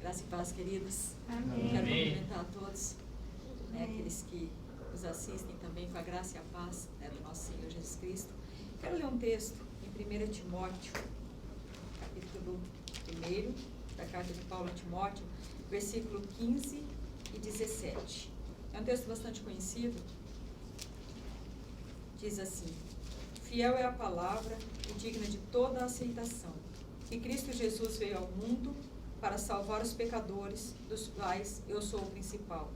Graça e paz, queridos. Amém. Quero cumprimentar a todos, aqueles que nos assistem também com a graça e a paz do nosso Senhor Jesus Cristo. Quero ler um texto em 1 Timóteo, capítulo 1 da carta de Paulo a Timóteo, versículo 15 e 17. É um texto bastante conhecido. Diz assim: fiel é a palavra e digna de toda a aceitação, que Cristo Jesus veio ao mundo para salvar os pecadores, dos quais eu sou o principal.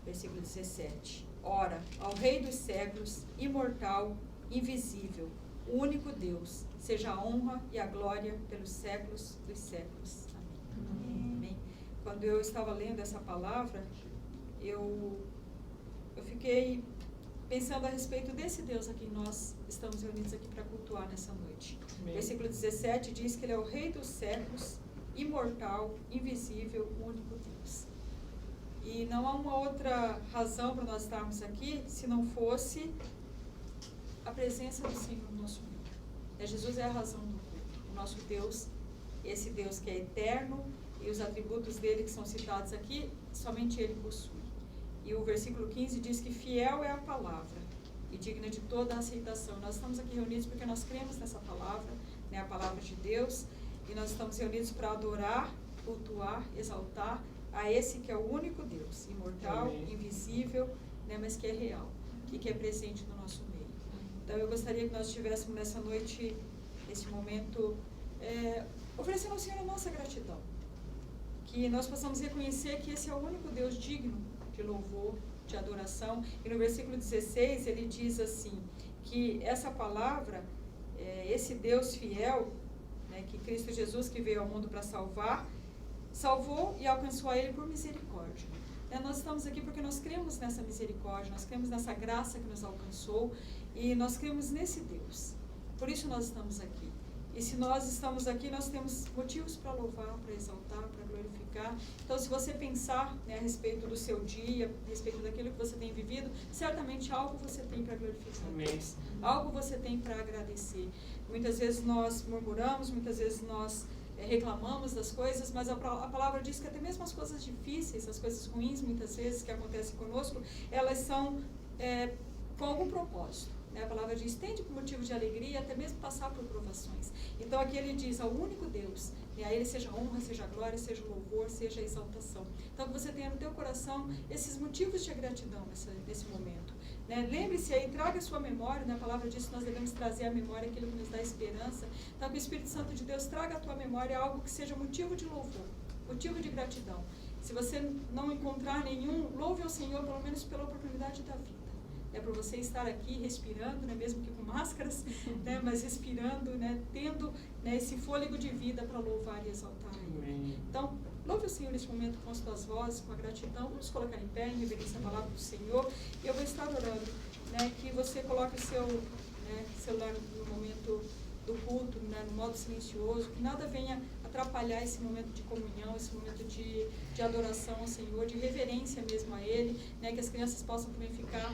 Versículo 17. Ora, ao Rei dos séculos, imortal, invisível, o único Deus, seja a honra e a glória pelos séculos dos séculos. Amém. Amém. Quando eu estava lendo essa palavra, eu fiquei pensando a respeito desse Deus a quem nós estamos reunidos aqui para cultuar nessa noite. Amém. Versículo 17 diz que Ele é o Rei dos séculos, imortal, invisível, único Deus. E não há uma outra razão para nós estarmos aqui se não fosse a presença do Senhor no nosso meio. Jesus é a razão do culto. O nosso Deus, esse Deus que é eterno, e os atributos dele que são citados aqui, somente ele possui. E o versículo 15 diz que fiel é a palavra e digna de toda a aceitação. Nós estamos aqui reunidos porque nós cremos nessa palavra, a palavra de Deus, e nós estamos reunidos para adorar, cultuar, exaltar a esse que é o único Deus, imortal, amém, invisível, mas que é real e que é presente no nosso meio. Então eu gostaria que nós estivéssemos nessa noite, nesse momento, oferecendo ao Senhor a nossa gratidão. Que nós possamos reconhecer que esse é o único Deus digno de louvor, de adoração. E no versículo 16 ele diz assim, que essa palavra, esse Deus fiel, que Cristo Jesus, que veio ao mundo para salvar, salvou e alcançou a ele por misericórdia. Nós estamos aqui porque nós cremos nessa misericórdia, nós cremos nessa graça que nos alcançou e nós cremos nesse Deus. Por isso nós estamos aqui. E se nós estamos aqui, nós temos motivos para louvar, para exaltar, para glorificar. Então, se você pensar a respeito do seu dia, a respeito daquilo que você tem vivido, certamente algo você tem para glorificar. Amém. Algo você tem para agradecer. Muitas vezes nós murmuramos, muitas vezes nós reclamamos das coisas, mas a palavra diz que até mesmo as coisas difíceis, as coisas ruins, muitas vezes, que acontecem conosco, elas são com algum propósito. A palavra diz, tende por motivo de alegria, até mesmo passar por provações. Então aqui ele diz, ao único Deus, a ele seja honra, seja glória, seja louvor, seja exaltação. Então que você tenha no teu coração esses motivos de gratidão nesse momento. Lembre-se aí, traga a sua memória, a palavra diz que nós devemos trazer à memória aquilo que nos dá esperança. Então que o Espírito Santo de Deus traga à tua memória algo que seja motivo de louvor, motivo de gratidão. Se você não encontrar nenhum, louve ao Senhor pelo menos pela oportunidade da vida. Por você estar aqui respirando, mesmo que com máscaras, mas respirando, tendo esse fôlego de vida para louvar e exaltar Ele. Então, louve o Senhor nesse momento com as tuas vozes, com a gratidão. Vamos colocar em pé, em reverência à palavra do Senhor. E eu vou estar orando, que você coloque o seu celular no momento do culto, no modo silencioso, que nada venha atrapalhar esse momento de comunhão, esse momento de adoração ao Senhor, de reverência mesmo a Ele, que as crianças possam também ficar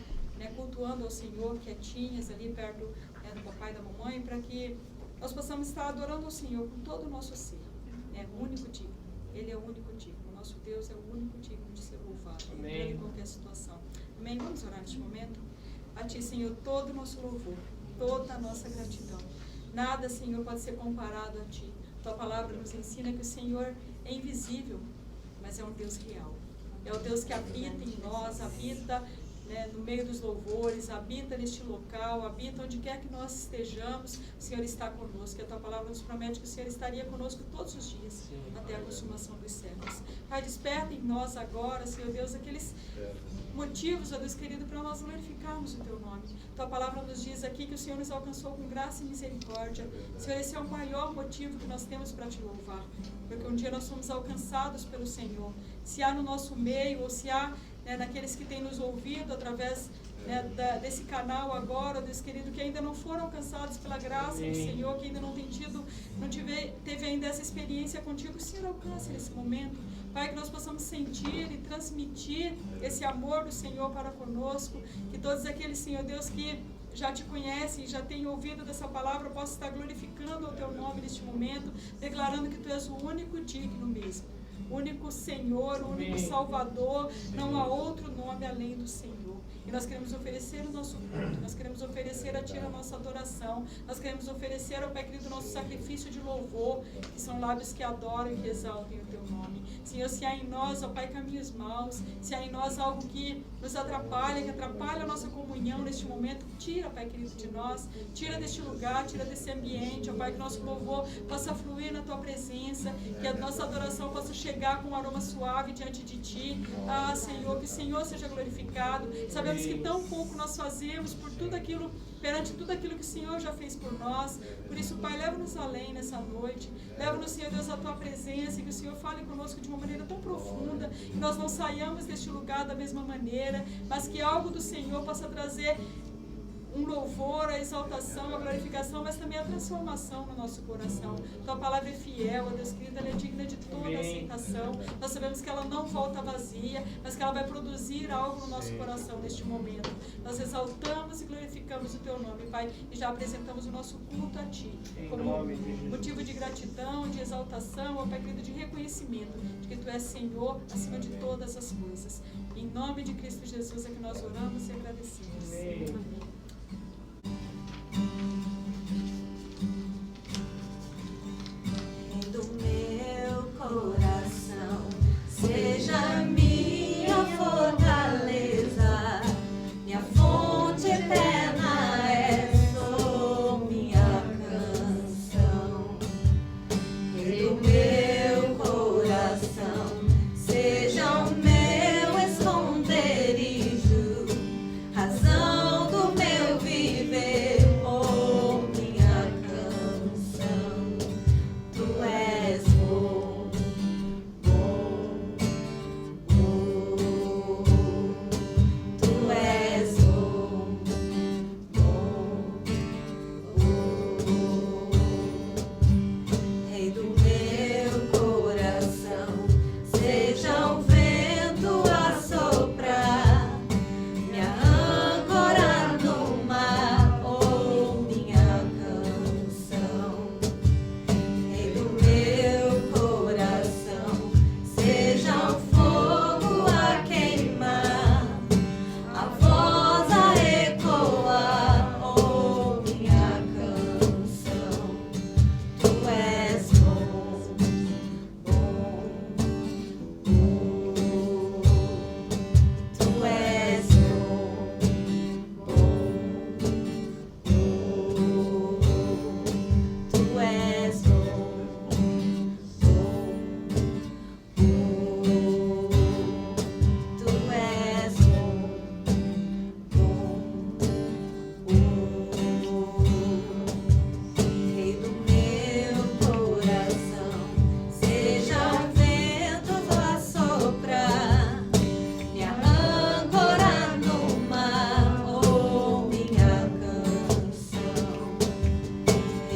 cultuando ao Senhor, quietinhas ali perto do papai e da mamãe, para que nós possamos estar adorando ao Senhor com todo o nosso ser. O único digno. Ele é o único digno. O nosso Deus é o único digno de ser louvado em qualquer situação. Amém? Vamos orar neste momento? A Ti, Senhor, todo o nosso louvor, toda a nossa gratidão. Nada, Senhor, pode ser comparado a Ti. Tua palavra nos ensina que o Senhor é invisível, mas é um Deus real. É o Deus que habita em nós, habita no meio dos louvores, habita neste local, habita onde quer que nós estejamos, o Senhor está conosco. E a Tua palavra nos promete que o Senhor estaria conosco todos os dias, até a consumação dos séculos. Pai, desperta em nós agora, Senhor Deus, aqueles motivos, ó Deus querido, para nós glorificarmos o Teu nome. Tua palavra nos diz aqui que o Senhor nos alcançou com graça e misericórdia. Senhor, esse é o maior motivo que nós temos para Te louvar, porque um dia nós somos alcançados pelo Senhor. Se há no nosso meio, ou se há naqueles que têm nos ouvido através desse canal agora, Deus querido, que ainda não foram alcançados pela graça do Senhor, que ainda não teve ainda essa experiência contigo, o Senhor alcance nesse momento. Pai, que nós possamos sentir e transmitir esse amor do Senhor para conosco, que todos aqueles, Senhor Deus, que já Te conhecem e já têm ouvido dessa palavra, possam estar glorificando o Teu nome neste momento, declarando que Tu és o único digno mesmo. único Senhor, o único Salvador, não há outro nome além do Senhor. E nós queremos oferecer o nosso culto, nós queremos oferecer a Ti a nossa adoração, nós queremos oferecer ao Pai querido o nosso sacrifício de louvor, que são lábios que adoram e que exaltem o Teu nome. Senhor, se há em nós, ó Pai, caminhos maus, se há em nós algo que nos atrapalha, que atrapalha a nossa comunhão neste momento, tira, Pai querido, de nós, tira deste lugar, tira desse ambiente, ó Pai, que nosso louvor possa fluir na Tua presença, que a nossa adoração possa chegar com um aroma suave diante de Ti. Ah, Senhor, que o Senhor seja glorificado. Sabemos que tão pouco nós fazemos por tudo aquilo, perante tudo aquilo que o Senhor já fez por nós. Por isso, Pai, leva-nos além nessa noite. Leva-nos, Senhor Deus, à Tua presença, e que o Senhor fale conosco de uma maneira tão profunda, que nós não saiamos deste lugar da mesma maneira, mas que algo do Senhor possa trazer um louvor, a exaltação, a glorificação, mas também a transformação no nosso coração. Tua palavra é fiel, ó Deus querido, ela é digna de toda aceitação. Nós sabemos que ela não volta vazia, mas que ela vai produzir algo no nosso coração neste momento. Nós exaltamos e glorificamos o Teu nome, Pai, e já apresentamos o nosso culto a Ti, como motivo de gratidão, de exaltação, ó Pai querido, de reconhecimento, de que Tu és Senhor acima de todas as coisas. Em nome de Cristo Jesus é que nós oramos e agradecemos. Amém. Do meu coração, seja minha fortaleza, minha fonte eterna és, oh, minha canção. E do meu coração, seja o meu esconderijo, razão do meu viver, oh, minha canção. Tu és bom, bom, bom. Tu és bom, bom, bom. Rei do meu coração, seja o vento a soprar, minha âncora no mar, oh, minha canção. Rei do meu coração, seja o fogo a queimar, a voz a ecoar, oh, minha canção. Tu és bom, bom, bom. Tu és bom, bom, bom. Tu és bom, bom, bom. Tu és bom, bom, bom. Rei do meu coração, seja o vento a soprar, minha âncora no mar, oh, minha canção.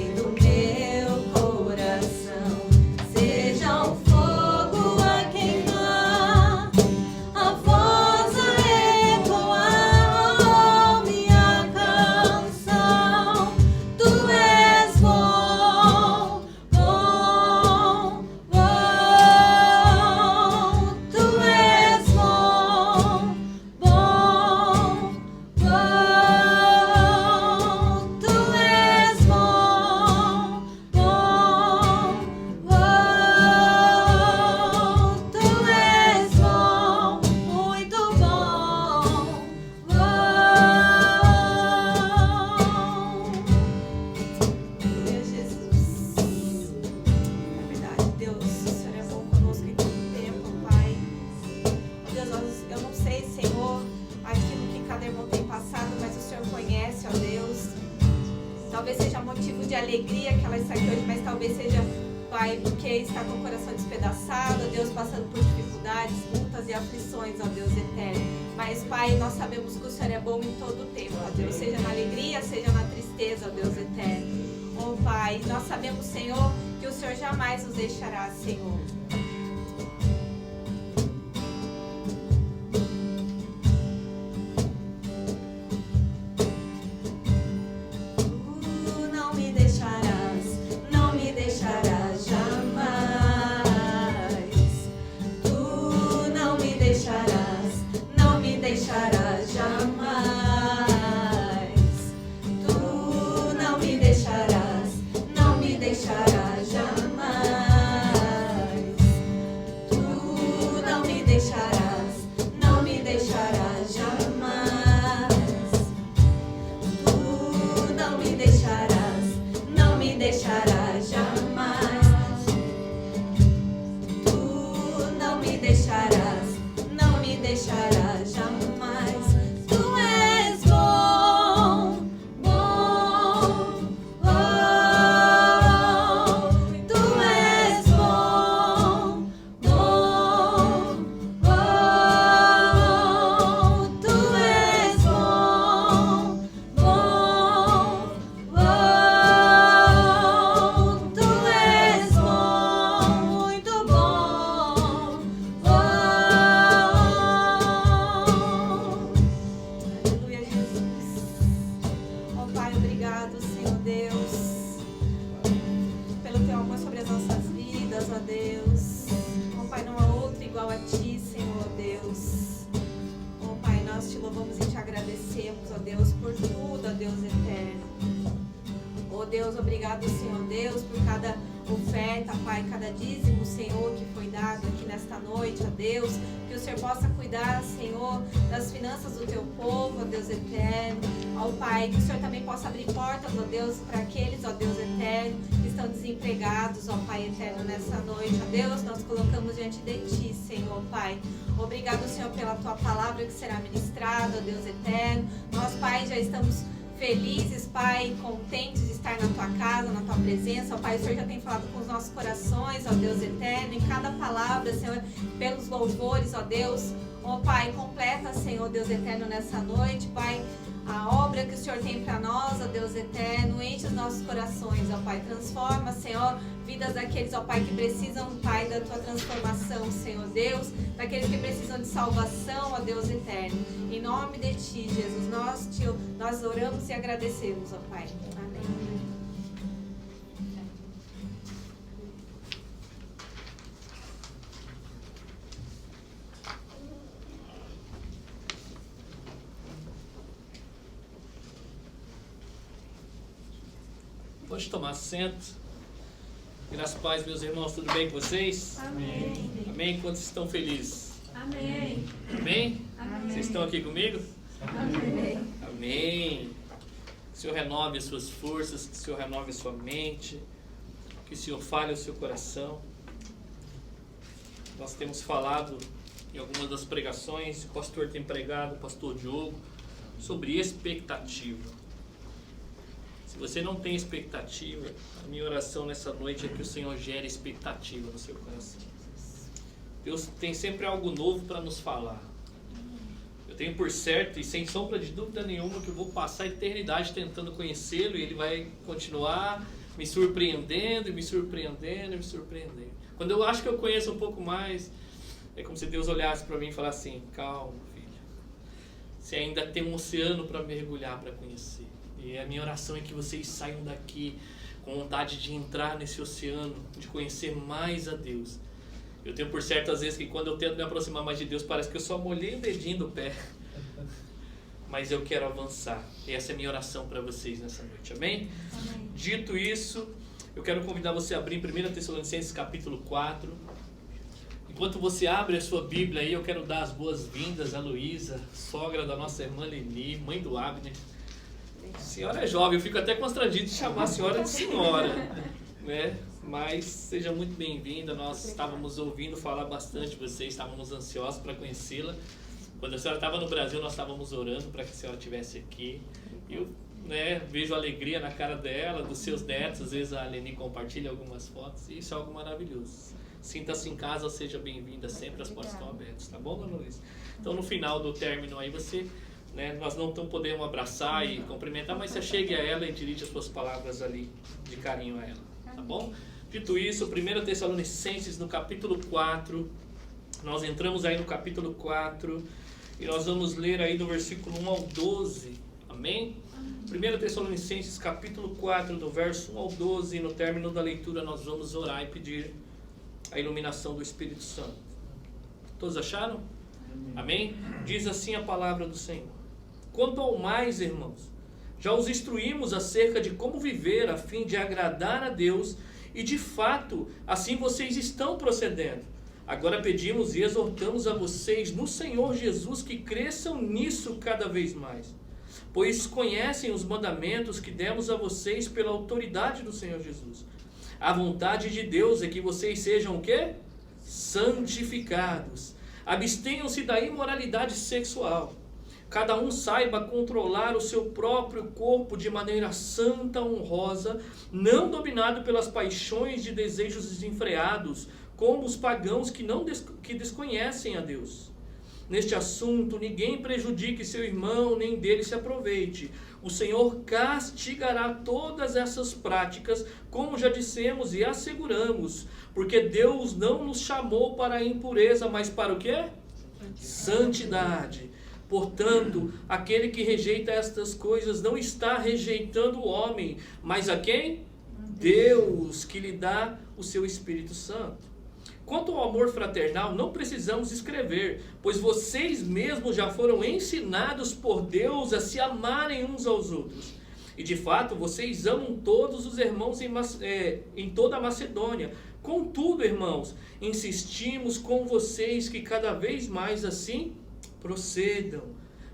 Rei do meu coração, seja o fogo a queimar, a voz a ecoar, oh, minha canção. Tu és bom, bom, bom. Tu és bom, bom, bom. Tu és bom, bom, bom. Tu és bom, muito bom, bom. Meu Jesus, é verdade, Deus, o Senhor é bom conosco em todo tempo, Pai. Deus, eu não sei, Senhor, aquilo que cada irmão tem passado, mas o Senhor conhece, ó Deus. Talvez seja motivo de alegria que ela está aqui hoje, mas talvez seja, Pai, porque está com o coração despedaçado, ó Deus, passando por dificuldades, lutas e aflições, ó Deus eterno. Mas, Pai, nós sabemos que o Senhor é bom em todo o tempo, ó Deus, seja na alegria, seja na tristeza, ó Deus eterno. Ó Pai, nós sabemos, Senhor, que o Senhor jamais nos deixará, Senhor. Tu não me deixarás jamais. ó Deus, por tudo, ó Deus eterno. Ó Deus, obrigado, Senhor Deus, por cada oferta, Pai, cada dízimo, Senhor, que foi dado aqui nesta noite, ó Deus, que o Senhor possa cuidar, Senhor, das finanças do teu povo, ó Deus eterno, ó Pai, que o Senhor também possa abrir portas, ó Deus, para aqueles, ó Deus eterno, que estão desempregados, ó Pai eterno, nessa noite, ó Deus, nós colocamos diante de Ti, Senhor, Pai. Obrigado, Senhor, pela Tua palavra que será ministrada, ó Deus eterno. Nós, Pai, já estamos felizes, Pai, contentes de estar na Tua casa, na Tua presença, ó Pai, o Senhor já tem falado com os nossos corações, ó Deus eterno, em cada palavra, Senhor, pelos louvores, ó Deus, ó Pai, completa, Senhor, Deus eterno, nessa noite, Pai, a obra que o Senhor tem para nós, ó Deus eterno, enche os nossos corações, ó Pai, transforma, Senhor, vidas daqueles, ó Pai, que precisam, Pai, da Tua transformação, Senhor Deus, daqueles que precisam de salvação, ó Deus eterno. Em nome de Ti, Jesus, nós oramos e agradecemos, ó Pai. Amém. Pode tomar assento. Graças a paz, meus irmãos, tudo bem com vocês? Amém. Amém? Quantos estão felizes? Amém. Amém? Amém. Vocês estão aqui comigo? Amém. Amém. Que o Senhor renove as suas forças, que o Senhor renove a sua mente, que o Senhor fale o seu coração. Nós temos falado em algumas das pregações, o pastor tem pregado, o pastor Diogo, sobre expectativa. Se você não tem expectativa, a minha oração nessa noite é que o Senhor gere expectativa no seu coração. Deus tem sempre algo novo para nos falar. Eu tenho por certo e sem sombra de dúvida nenhuma que eu vou passar a eternidade tentando conhecê-lo e ele vai continuar me surpreendendo e me surpreendendo e me surpreendendo. Quando eu acho que eu conheço um pouco mais, é como se Deus olhasse para mim e falasse assim: calma, filho, você ainda tem um oceano para mergulhar, para conhecer. E a minha oração é que vocês saiam daqui com vontade de entrar nesse oceano, de conhecer mais a Deus. Eu tenho por certo às vezes que quando eu tento me aproximar mais de Deus, parece que eu só molhei o dedinho do pé. Mas eu quero avançar. E essa é a minha oração para vocês nessa noite. Amém? Amém. Dito isso, eu quero convidar você a abrir 1 Tessalonicenses capítulo 4. Enquanto você abre a sua Bíblia aí, eu quero dar as boas-vindas a Luísa, sogra da nossa irmã Leni, mãe do Abner. A senhora é jovem, eu fico até constrangido de chamar a senhora de senhora, né? Mas seja muito bem-vinda. Nós estávamos ouvindo falar bastante de você, estávamos ansiosos para conhecê-la. Quando a senhora estava no Brasil, nós estávamos orando para que a senhora estivesse aqui. Eu, vejo a alegria na cara dela, dos seus netos. Às vezes a Leni compartilha algumas fotos e isso é algo maravilhoso. Sinta-se em casa, seja bem-vinda sempre, as portas estão abertas, tá bom, dona Luiz? Então no final do término aí você... nós não podemos abraçar e cumprimentar, mas você chegue a ela e dirige as suas palavras ali de carinho a ela, tá bom? Dito isso, 1 Tessalonicenses no capítulo 4, nós entramos aí no capítulo 4 e nós vamos ler aí do versículo 1 ao 12, amém? 1 Tessalonicenses capítulo 4, do verso 1 ao 12, e no término da leitura nós vamos orar e pedir a iluminação do Espírito Santo. Todos acharam? Amém? Diz assim a palavra do Senhor: quanto ao mais, irmãos, já os instruímos acerca de como viver a fim de agradar a Deus, e de fato, assim vocês estão procedendo. Agora pedimos e exortamos a vocês no Senhor Jesus que cresçam nisso cada vez mais, pois conhecem os mandamentos que demos a vocês pela autoridade do Senhor Jesus. A vontade de Deus é que vocês sejam o quê? Santificados. Abstenham-se da imoralidade sexual. Cada um saiba controlar o seu próprio corpo de maneira santa, honrosa, não dominado pelas paixões de desejos desenfreados, como os pagãos que desconhecem a Deus. Neste assunto, ninguém prejudique seu irmão, nem dele se aproveite. O Senhor castigará todas essas práticas, como já dissemos e asseguramos, porque Deus não nos chamou para a impureza, mas para o quê? Santidade. Portanto, aquele que rejeita estas coisas não está rejeitando o homem, mas a quem? Deus, que lhe dá o seu Espírito Santo. Quanto ao amor fraternal, não precisamos escrever, pois vocês mesmos já foram ensinados por Deus a se amarem uns aos outros. E de fato, vocês amam todos os irmãos em toda a Macedônia. Contudo, irmãos, insistimos com vocês que cada vez mais assim procedam.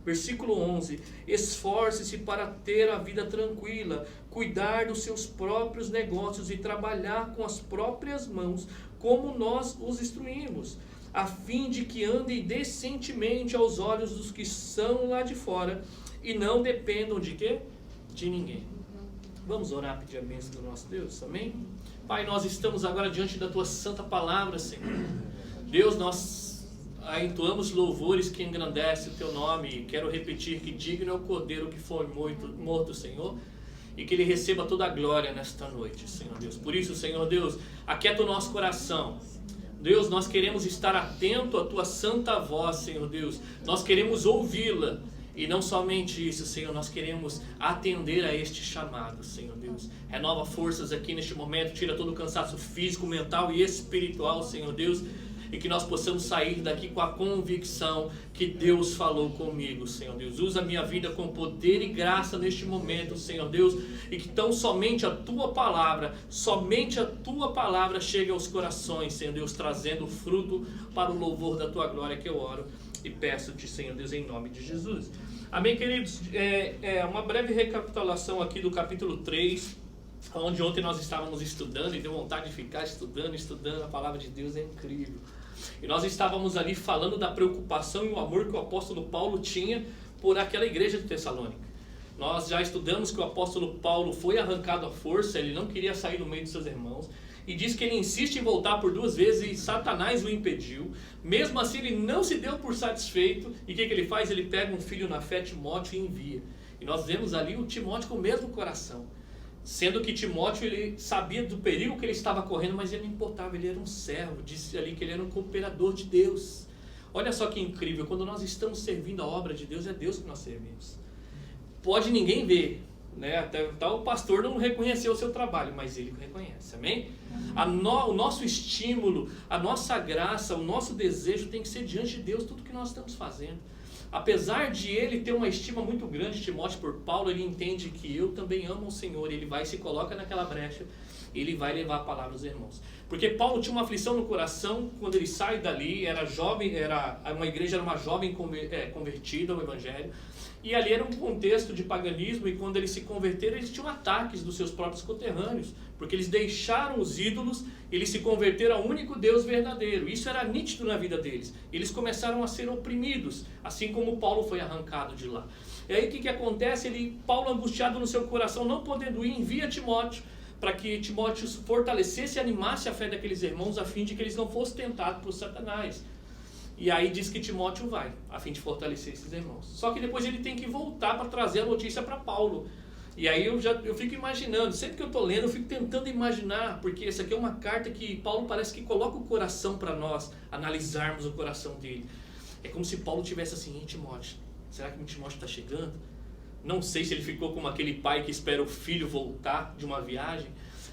Versículo 11: esforce-se para ter a vida tranquila, cuidar dos seus próprios negócios e trabalhar com as próprias mãos, como nós os instruímos, a fim de que andem decentemente aos olhos dos que são lá de fora e não dependam de quê? De ninguém. Vamos orar, pedir a bênção do nosso Deus, amém? Pai, nós estamos agora diante da Tua santa palavra, Senhor. Deus, nós entoamos louvores que engrandecem o Teu nome, e quero repetir que digno é o Cordeiro que foi morto, Senhor, e que Ele receba toda a glória nesta noite, Senhor Deus. Por isso, Senhor Deus, aquieta o nosso coração. Deus, nós queremos estar atento à Tua santa voz, Senhor Deus. Nós queremos ouvi-la. E não somente isso, Senhor, nós queremos atender a este chamado, Senhor Deus. Renova forças aqui neste momento, tira todo o cansaço físico, mental e espiritual, Senhor Deus. E que nós possamos sair daqui com a convicção que Deus falou comigo, Senhor Deus. Usa a minha vida com poder e graça neste momento, Senhor Deus. E que tão somente a Tua palavra chegue aos corações, Senhor Deus, trazendo fruto para o louvor da Tua glória, que eu oro e peço-te, Senhor Deus, em nome de Jesus. Amém, queridos? Uma breve recapitulação aqui do capítulo 3, onde ontem nós estávamos estudando, e deu vontade de ficar estudando, a palavra de Deus é incrível. E nós estávamos ali falando da preocupação e o amor que o apóstolo Paulo tinha por aquela igreja de Tessalônica. Nós já estudamos que o apóstolo Paulo foi arrancado à força, ele não queria sair do meio de seus irmãos, e diz que ele insiste em voltar por 2 vezes e Satanás o impediu. Mesmo assim ele não se deu por satisfeito, e o que ele faz? Ele pega um filho na fé, Timóteo, e envia. E nós vemos ali o Timóteo com o mesmo coração, sendo que Timóteo ele sabia do perigo que ele estava correndo, mas ele não importava, ele era um servo, disse ali que ele era um cooperador de Deus. Olha só que incrível, quando nós estamos servindo a obra de Deus, é Deus que nós servimos. Pode ninguém ver, né? Até o pastor não reconheceu o seu trabalho, mas ele reconhece, amém? O nosso estímulo, a nossa graça, o nosso desejo tem que ser diante de Deus, tudo que nós estamos fazendo. Apesar de ele ter uma estima muito grande, Timóteo, por Paulo, ele entende que eu também amo o Senhor, ele vai e se coloca naquela brecha, ele vai levar a palavra aos irmãos. Porque Paulo tinha uma aflição no coração, quando ele sai dali, era jovem, uma igreja, era uma jovem convertida ao Evangelho, e ali era um contexto de paganismo, e quando eles se converteram, eles tinham ataques dos seus próprios conterrâneos, porque eles deixaram os ídolos, eles se converteram ao único Deus verdadeiro. Isso era nítido na vida deles. Eles começaram a ser oprimidos, assim como Paulo foi arrancado de lá. E aí o que acontece? Paulo, angustiado no seu coração, não podendo ir, envia Timóteo, para que Timóteo fortalecesse e animasse a fé daqueles irmãos, a fim de que eles não fossem tentados por Satanás. E aí diz que Timóteo vai, a fim de fortalecer esses irmãos. Só que depois ele tem que voltar para trazer a notícia para Paulo. E aí eu fico imaginando, sempre que eu estou lendo, eu fico tentando imaginar, porque essa aqui é uma carta que Paulo parece que coloca o coração para nós analisarmos o coração dele. É como se Paulo tivesse assim: ei, Timóteo, será que o Timóteo está chegando? Não sei se ele ficou como aquele pai que espera o filho voltar de uma viagem,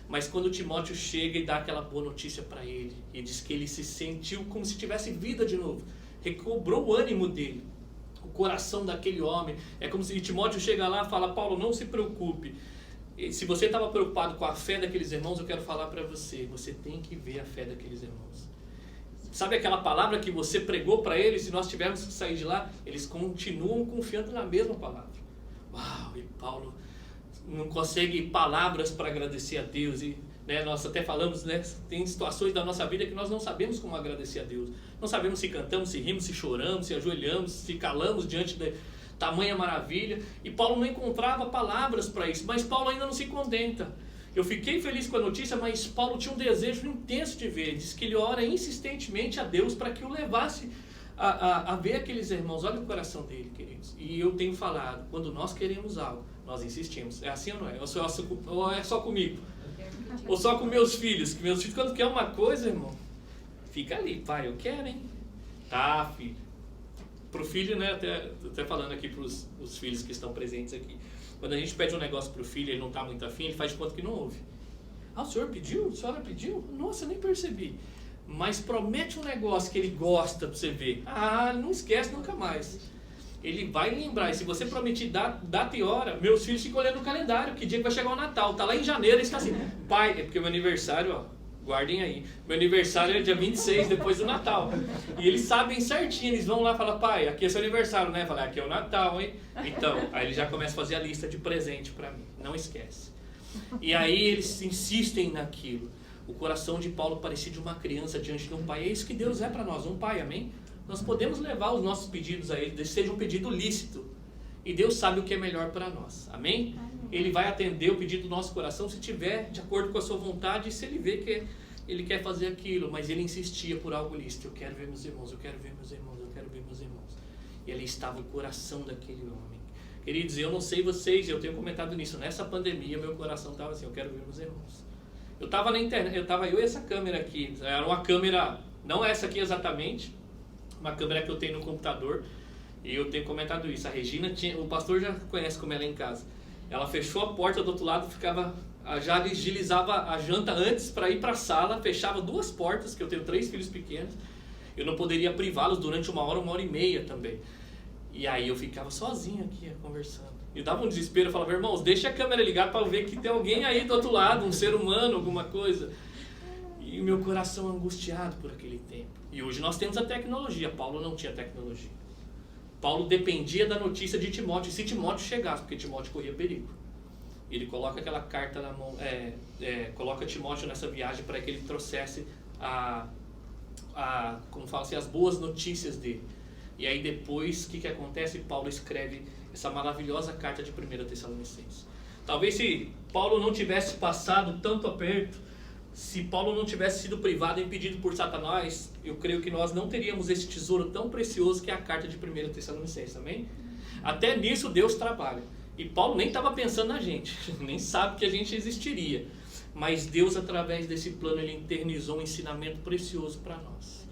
mas quando Timóteo chega e dá aquela boa notícia para ele, e diz que ele se sentiu como se tivesse vida de novo, recobrou o ânimo dele, o coração daquele homem. É como se Timóteo chega lá e fala: Paulo, não se preocupe, se você estava preocupado com a fé daqueles irmãos, eu quero falar para você, você tem que ver a fé daqueles irmãos. Sabe aquela palavra que você pregou para eles? Se nós tivermos que sair de lá, eles continuam confiando na mesma palavra. Uau, e Paulo não consegue palavras para agradecer a Deus. E nós até falamos, tem situações da nossa vida que nós não sabemos como agradecer a Deus. Não sabemos se cantamos, se rimos, se choramos, se ajoelhamos, se calamos diante de tamanha maravilha. E Paulo não encontrava palavras para isso, mas Paulo ainda não se contenta. Eu fiquei feliz com a notícia, mas Paulo tinha um desejo intenso de ver. Diz que ele ora insistentemente a Deus para que o levasse a ver aqueles irmãos. Olha o coração dele, queridos. E eu tenho falado, quando nós queremos algo, nós insistimos. É assim ou não é? Ou é só comigo? Ou só com meus filhos? Que meus filhos, quando quer uma coisa, irmão, fica ali: pai, eu quero, hein? Tá, filho. Pro filho, até falando aqui pros os filhos que estão presentes aqui. Quando a gente pede um negócio pro filho e ele não tá muito afim, ele faz de conta que não ouve. Ah, o senhor pediu? A senhora pediu? Nossa, nem percebi. mas promete um negócio que ele gosta pra você ver. Não esquece nunca mais. Ele vai lembrar. E se você prometer data e hora, meus filhos ficam olhando no calendário, que dia que vai chegar o Natal. Tá lá em janeiro, eles ficam assim, pai, é porque meu aniversário, ó, guardem aí. Meu aniversário é dia 26, depois do Natal. E eles sabem certinho, eles vão lá e falam, pai, aqui é seu aniversário, né? Falar, aqui é o Natal, hein? Então, aí eles já começam a fazer a lista de presente pra mim. Não esquece. E aí eles insistem naquilo. O coração de Paulo parecia de uma criança diante de um pai. É isso que Deus é para nós, um pai, amém? Nós podemos levar os nossos pedidos a Ele, seja um pedido lícito. E Deus sabe o que é melhor para nós, amém? Ele vai atender o pedido do nosso coração se tiver de acordo com a sua vontade e se Ele vê que Ele quer fazer aquilo. Mas Ele insistia por algo lícito. Eu quero ver meus irmãos, eu quero ver meus irmãos, eu quero ver meus irmãos. E ali estava o coração daquele homem. Queridos, eu não sei vocês, eu tenho comentado nisso. Nessa pandemia, meu coração estava assim, eu quero ver meus irmãos. Eu estava na internet, eu e essa câmera aqui. Era uma câmera, não essa aqui exatamente, uma câmera que eu tenho no computador. E eu tenho comentado isso. A Regina tinha, o pastor já conhece como ela é em casa. Ela fechou a porta do outro lado, já agilizava a janta antes para ir para a sala, fechava 2 portas, que eu tenho 3 filhos pequenos. Eu não poderia privá-los durante 1 hora e meia também. E aí eu ficava sozinho aqui conversando. E dava um desespero, eu falava, irmãos, deixa a câmera ligada para ver que tem alguém aí do outro lado, um ser humano, alguma coisa. E o meu coração angustiado por aquele tempo. E hoje nós temos a tecnologia, Paulo não tinha tecnologia. Paulo dependia da notícia de Timóteo, e se Timóteo chegasse, porque Timóteo corria perigo. Ele coloca aquela carta na mão, coloca Timóteo nessa viagem para que ele trouxesse como fala assim, as boas notícias dele. E aí depois, o que acontece? Paulo escreve essa maravilhosa carta de 1 Tessalonicenses. Talvez se Paulo não tivesse passado tanto aperto, se Paulo não tivesse sido privado e impedido por Satanás, eu creio que nós não teríamos esse tesouro tão precioso que é a carta de 1 Tessalonicenses, amém? Até nisso Deus trabalha. E Paulo nem estava pensando na gente, nem sabe que a gente existiria. Mas Deus, através desse plano, Ele eternizou um ensinamento precioso para nós.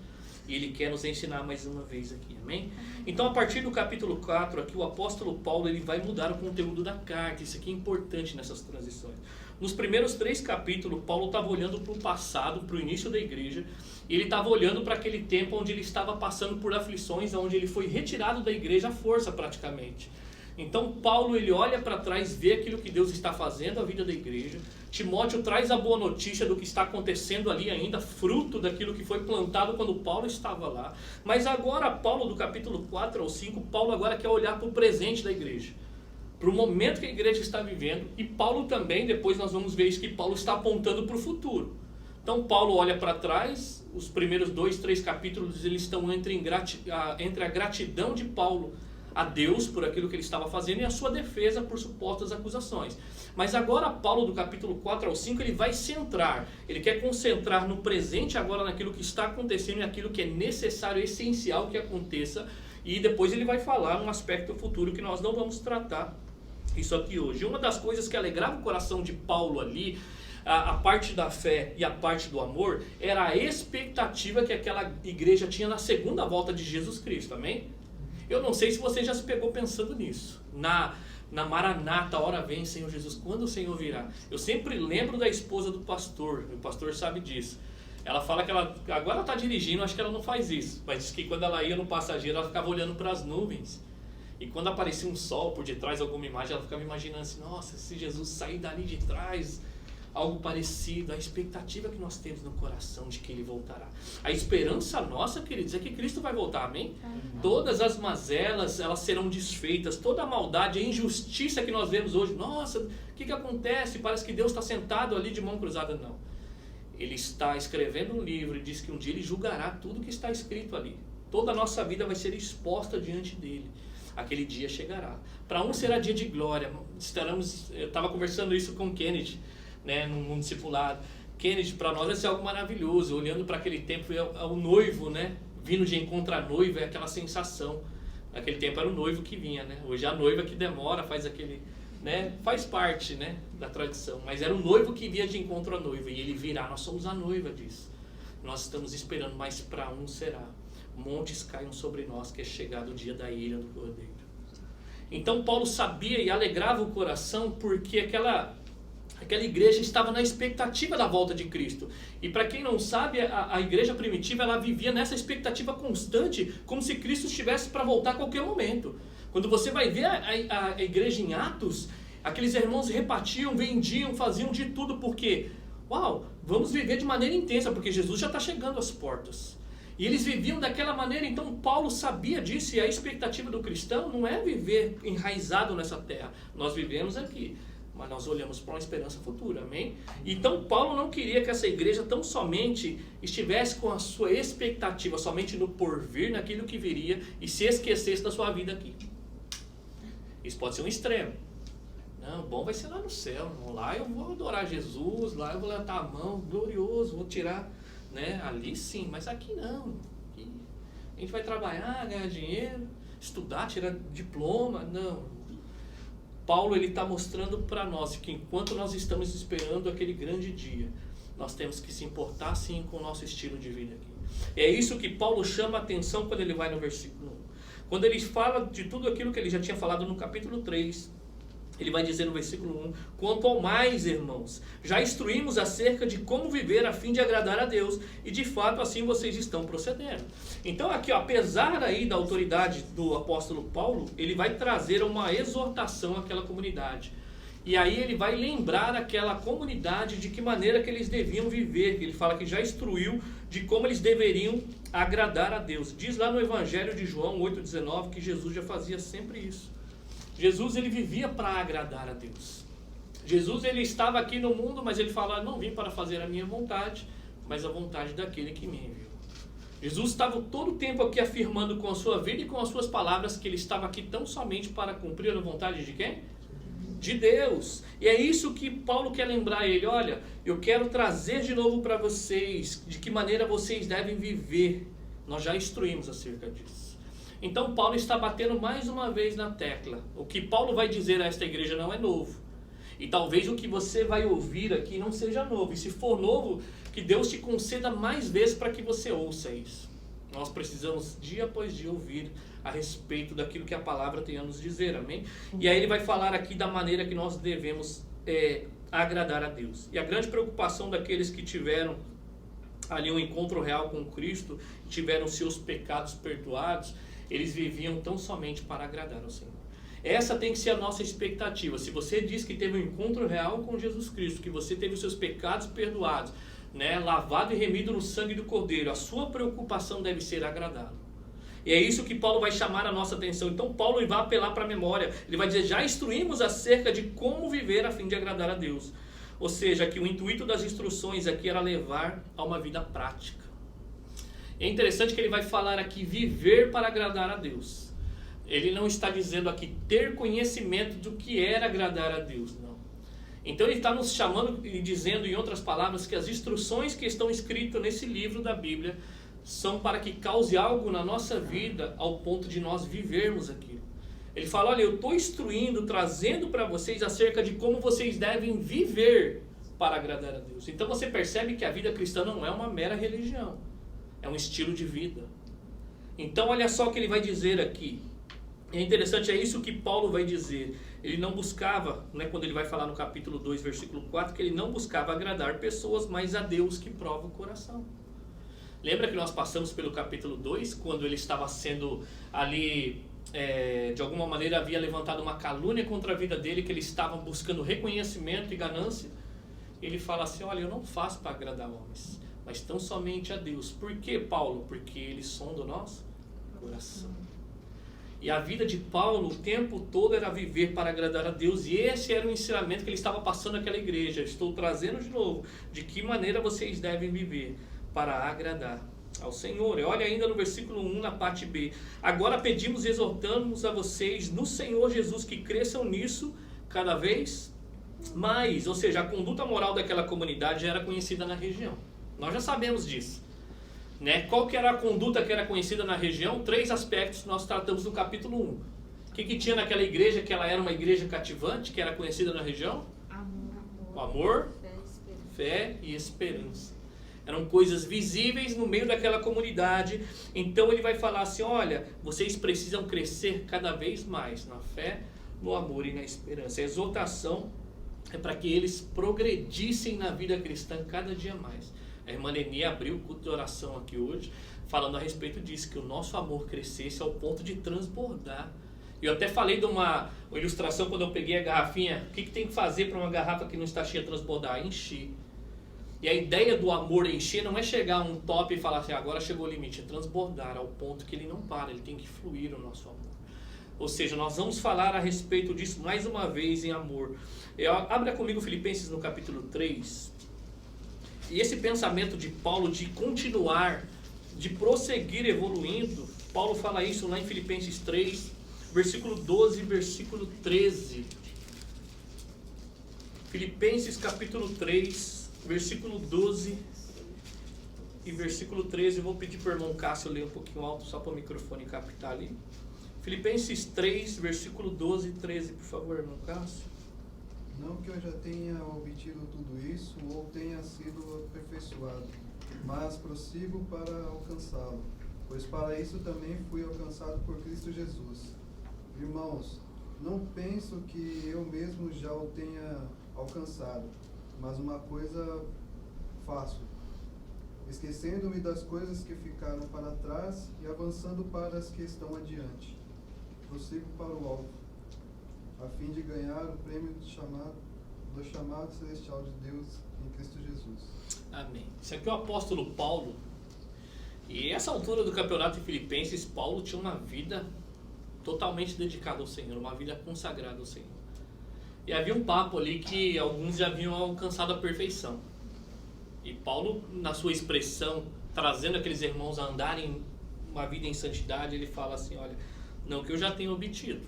E Ele quer nos ensinar mais uma vez aqui, amém? Então, a partir do capítulo 4, aqui o apóstolo Paulo ele vai mudar o conteúdo da carta. Isso aqui é importante nessas transições. Nos primeiros 3 capítulos, Paulo estava olhando para o passado, para o início da igreja. E ele estava olhando para aquele tempo onde ele estava passando por aflições, onde ele foi retirado da igreja à força praticamente. Então Paulo ele olha para trás, vê aquilo que Deus está fazendo na vida da igreja. Timóteo traz a boa notícia do que está acontecendo ali ainda, fruto daquilo que foi plantado quando Paulo estava lá. Mas agora Paulo, do capítulo 4 ao 5, Paulo agora quer olhar para o presente da igreja, para o momento que a igreja está vivendo. E Paulo também, depois nós vamos ver isso, que Paulo está apontando para o futuro. Então Paulo olha para trás, os primeiros 2, 3 capítulos eles estão entre a gratidão de Paulo a Deus por aquilo que ele estava fazendo e a sua defesa por supostas acusações. Mas agora Paulo, do capítulo 4 ao 5, ele vai centrar, ele quer concentrar no presente agora naquilo que está acontecendo e aquilo que é necessário, essencial que aconteça, e depois ele vai falar um aspecto futuro que nós não vamos tratar isso aqui hoje. Uma das coisas que alegrava o coração de Paulo ali, a parte da fé e a parte do amor, era a expectativa que aquela igreja tinha na segunda volta de Jesus Cristo, amém? Eu não sei se você já se pegou pensando nisso. Na Maranata, a hora vem, Senhor Jesus, quando o Senhor virá? Eu sempre lembro da esposa do pastor, o pastor sabe disso. Ela fala que agora ela está dirigindo, acho que ela não faz isso, mas diz que quando ela ia no passageiro, ela ficava olhando para as nuvens. E quando aparecia um sol por detrás, alguma imagem, ela ficava imaginando assim, nossa, se Jesus sair dali de trás, algo parecido, a expectativa que nós temos no coração de que Ele voltará. A esperança nossa, queridos, é que Cristo vai voltar, amém? Todas as mazelas, elas serão desfeitas, toda a maldade, a injustiça que nós vemos hoje, nossa, o que acontece? Parece que Deus está sentado ali de mão cruzada. Não. Ele está escrevendo um livro e diz que um dia Ele julgará tudo que está escrito ali. Toda a nossa vida vai ser exposta diante dEle. Aquele dia chegará. Para uns será dia de glória. Eu estava conversando isso com o Kennedy, né, num discipulado. Kennedy, para nós vai ser algo maravilhoso, olhando para aquele tempo, é o noivo, né, vindo de encontro à noiva, é aquela sensação. Naquele tempo era o noivo que vinha, né, hoje é a noiva que demora, faz aquele, né, faz parte, né, da tradição, mas era o noivo que vinha de encontro à noiva, e ele virá, nós somos a noiva disso. Nós estamos esperando, mas para um será. Montes caiam sobre nós, que é chegado o dia da ira do Cordeiro. Então Paulo sabia e alegrava o coração, porque Aquela igreja estava na expectativa da volta de Cristo. E para quem não sabe, a igreja primitiva, ela vivia nessa expectativa constante, como se Cristo estivesse para voltar a qualquer momento. Quando você vai ver a igreja em Atos, aqueles irmãos repartiam, vendiam, faziam de tudo, porque, vamos viver de maneira intensa, porque Jesus já está chegando às portas. E eles viviam daquela maneira, então Paulo sabia disso, e a expectativa do cristão não é viver enraizado nessa terra. Nós vivemos aqui, mas nós olhamos para uma esperança futura, amém? Então Paulo não queria que essa igreja tão somente estivesse com a sua expectativa somente no porvir, naquilo que viria, e se esquecesse da sua vida aqui. Isso pode ser um extremo. Não, bom vai ser lá no céu, lá eu vou adorar Jesus, lá eu vou levantar a mão, glorioso, vou tirar, né? Ali sim, mas aqui não. Aqui a gente vai trabalhar, ganhar dinheiro, estudar, tirar diploma, não. Paulo está mostrando para nós que enquanto nós estamos esperando aquele grande dia, nós temos que se importar sim com o nosso estilo de vida aqui. É isso que Paulo chama a atenção quando ele vai no versículo 1. Quando ele fala de tudo aquilo que ele já tinha falado no capítulo 3, ele vai dizer no versículo 1, quanto ao mais, irmãos, já instruímos acerca de como viver a fim de agradar a Deus, e de fato assim vocês estão procedendo. Então aqui, apesar aí da autoridade do apóstolo Paulo, ele vai trazer uma exortação àquela comunidade. E aí ele vai lembrar aquela comunidade de que maneira que eles deviam viver. Ele fala que já instruiu de como eles deveriam agradar a Deus. Diz lá no Evangelho de João 8,19 que Jesus já fazia sempre isso. Jesus, ele vivia para agradar a Deus. Jesus, ele estava aqui no mundo, mas ele fala, não vim para fazer a minha vontade, mas a vontade daquele que me enviou. Jesus estava todo o tempo aqui afirmando com a sua vida e com as suas palavras que ele estava aqui tão somente para cumprir a vontade de quem? De Deus. E é isso que Paulo quer lembrar ele. Olha, eu quero trazer de novo para vocês de que maneira vocês devem viver. Nós já instruímos acerca disso. Então Paulo está batendo mais uma vez na tecla. O que Paulo vai dizer a esta igreja não é novo. E talvez o que você vai ouvir aqui não seja novo. E se for novo, que Deus te conceda mais vezes para que você ouça isso. Nós precisamos dia após dia ouvir a respeito daquilo que a palavra tem a nos dizer, amém? E aí ele vai falar aqui da maneira que nós devemos agradar a Deus. E a grande preocupação daqueles que tiveram ali um encontro real com Cristo, tiveram seus pecados perdoados, eles viviam tão somente para agradar ao Senhor. Essa tem que ser a nossa expectativa. Se você diz que teve um encontro real com Jesus Cristo, que você teve os seus pecados perdoados, né, lavado e remido no sangue do Cordeiro, a sua preocupação deve ser agradá-lo. E é isso que Paulo vai chamar a nossa atenção. Então Paulo vai apelar para a memória. Ele vai dizer, já instruímos acerca de como viver a fim de agradar a Deus. Ou seja, que o intuito das instruções aqui era levar a uma vida prática. É interessante que ele vai falar aqui viver para agradar a Deus. Ele não está dizendo aqui ter conhecimento do que era agradar a Deus, não. Então ele está nos chamando e dizendo, em outras palavras, que as instruções que estão escritas nesse livro da Bíblia são para que cause algo na nossa vida ao ponto de nós vivermos aquilo. Ele fala, olha, eu estou instruindo, trazendo para vocês acerca de como vocês devem viver para agradar a Deus. Então você percebe que a vida cristã não é uma mera religião. É um estilo de vida. Então olha só o que ele vai dizer aqui. É interessante, é isso que Paulo vai dizer. Ele não buscava, né, quando ele vai falar no capítulo 2, versículo 4, que ele não buscava agradar pessoas, mas a Deus que prova o coração. Lembra que nós passamos pelo capítulo 2, quando ele estava sendo ali, de alguma maneira havia levantado uma calúnia contra a vida dele, que ele estava buscando reconhecimento e ganância. Ele fala assim, olha, eu não faço para agradar homens, mas tão somente a Deus. Por quê, Paulo? Porque ele sonda o nosso coração. E a vida de Paulo o tempo todo era viver para agradar a Deus. E esse era o ensinamento que ele estava passando àquela igreja. Estou trazendo de novo de que maneira vocês devem viver para agradar ao Senhor. Olha ainda no versículo 1, na parte B. Agora pedimos e exortamos a vocês no Senhor Jesus que cresçam nisso cada vez mais. Ou seja, a conduta moral daquela comunidade já era conhecida na região. Nós já sabemos disso. Né? Qual que era a conduta que era conhecida na região? 3 aspectos que nós tratamos no capítulo 1. O que tinha naquela igreja que ela era uma igreja cativante, que era conhecida na região? Amor, fé e esperança. Eram coisas visíveis no meio daquela comunidade. Então ele vai falar assim, olha, vocês precisam crescer cada vez mais na fé, no amor e na esperança. A exortação é para que eles progredissem na vida cristã cada dia mais. A irmã Leni abriu o culto de oração aqui hoje, falando a respeito disso, que o nosso amor crescesse ao ponto de transbordar. Eu até falei de uma ilustração quando eu peguei a garrafinha. O que tem que fazer para uma garrafa que não está cheia transbordar? Encher. E a ideia do amor encher não é chegar a um top e falar assim, agora chegou o limite. É transbordar ao ponto que ele não para, ele tem que fluir o nosso amor. Ou seja, nós vamos falar a respeito disso mais uma vez em amor. Abra comigo Filipenses no capítulo 3. E esse pensamento de Paulo de continuar, de prosseguir evoluindo, Paulo fala isso lá em Filipenses 3, versículo 12 e versículo 13. Filipenses capítulo 3, versículo 12 e versículo 13. Eu vou pedir para o irmão Cássio ler um pouquinho alto, só para o microfone captar ali. Filipenses 3, versículo 12 e 13, por favor, irmão Cássio. Não que eu já tenha obtido tudo isso ou tenha sido aperfeiçoado, mas prossigo para alcançá-lo, pois para isso também fui alcançado por Cristo Jesus. Irmãos, não penso que eu mesmo já o tenha alcançado, mas uma coisa faço, esquecendo-me das coisas que ficaram para trás e avançando para as que estão adiante. Prossigo para o alvo, a fim de ganhar o prêmio do chamado celestial de Deus em Cristo Jesus. Amém. Isso aqui é o apóstolo Paulo. E essa altura do campeonato de Filipenses, Paulo tinha uma vida totalmente dedicada ao Senhor, uma vida consagrada ao Senhor. E havia um papo ali que alguns já haviam alcançado a perfeição. E Paulo, na sua expressão, trazendo aqueles irmãos a andarem uma vida em santidade, ele fala assim, olha, não que eu já tenha obtido.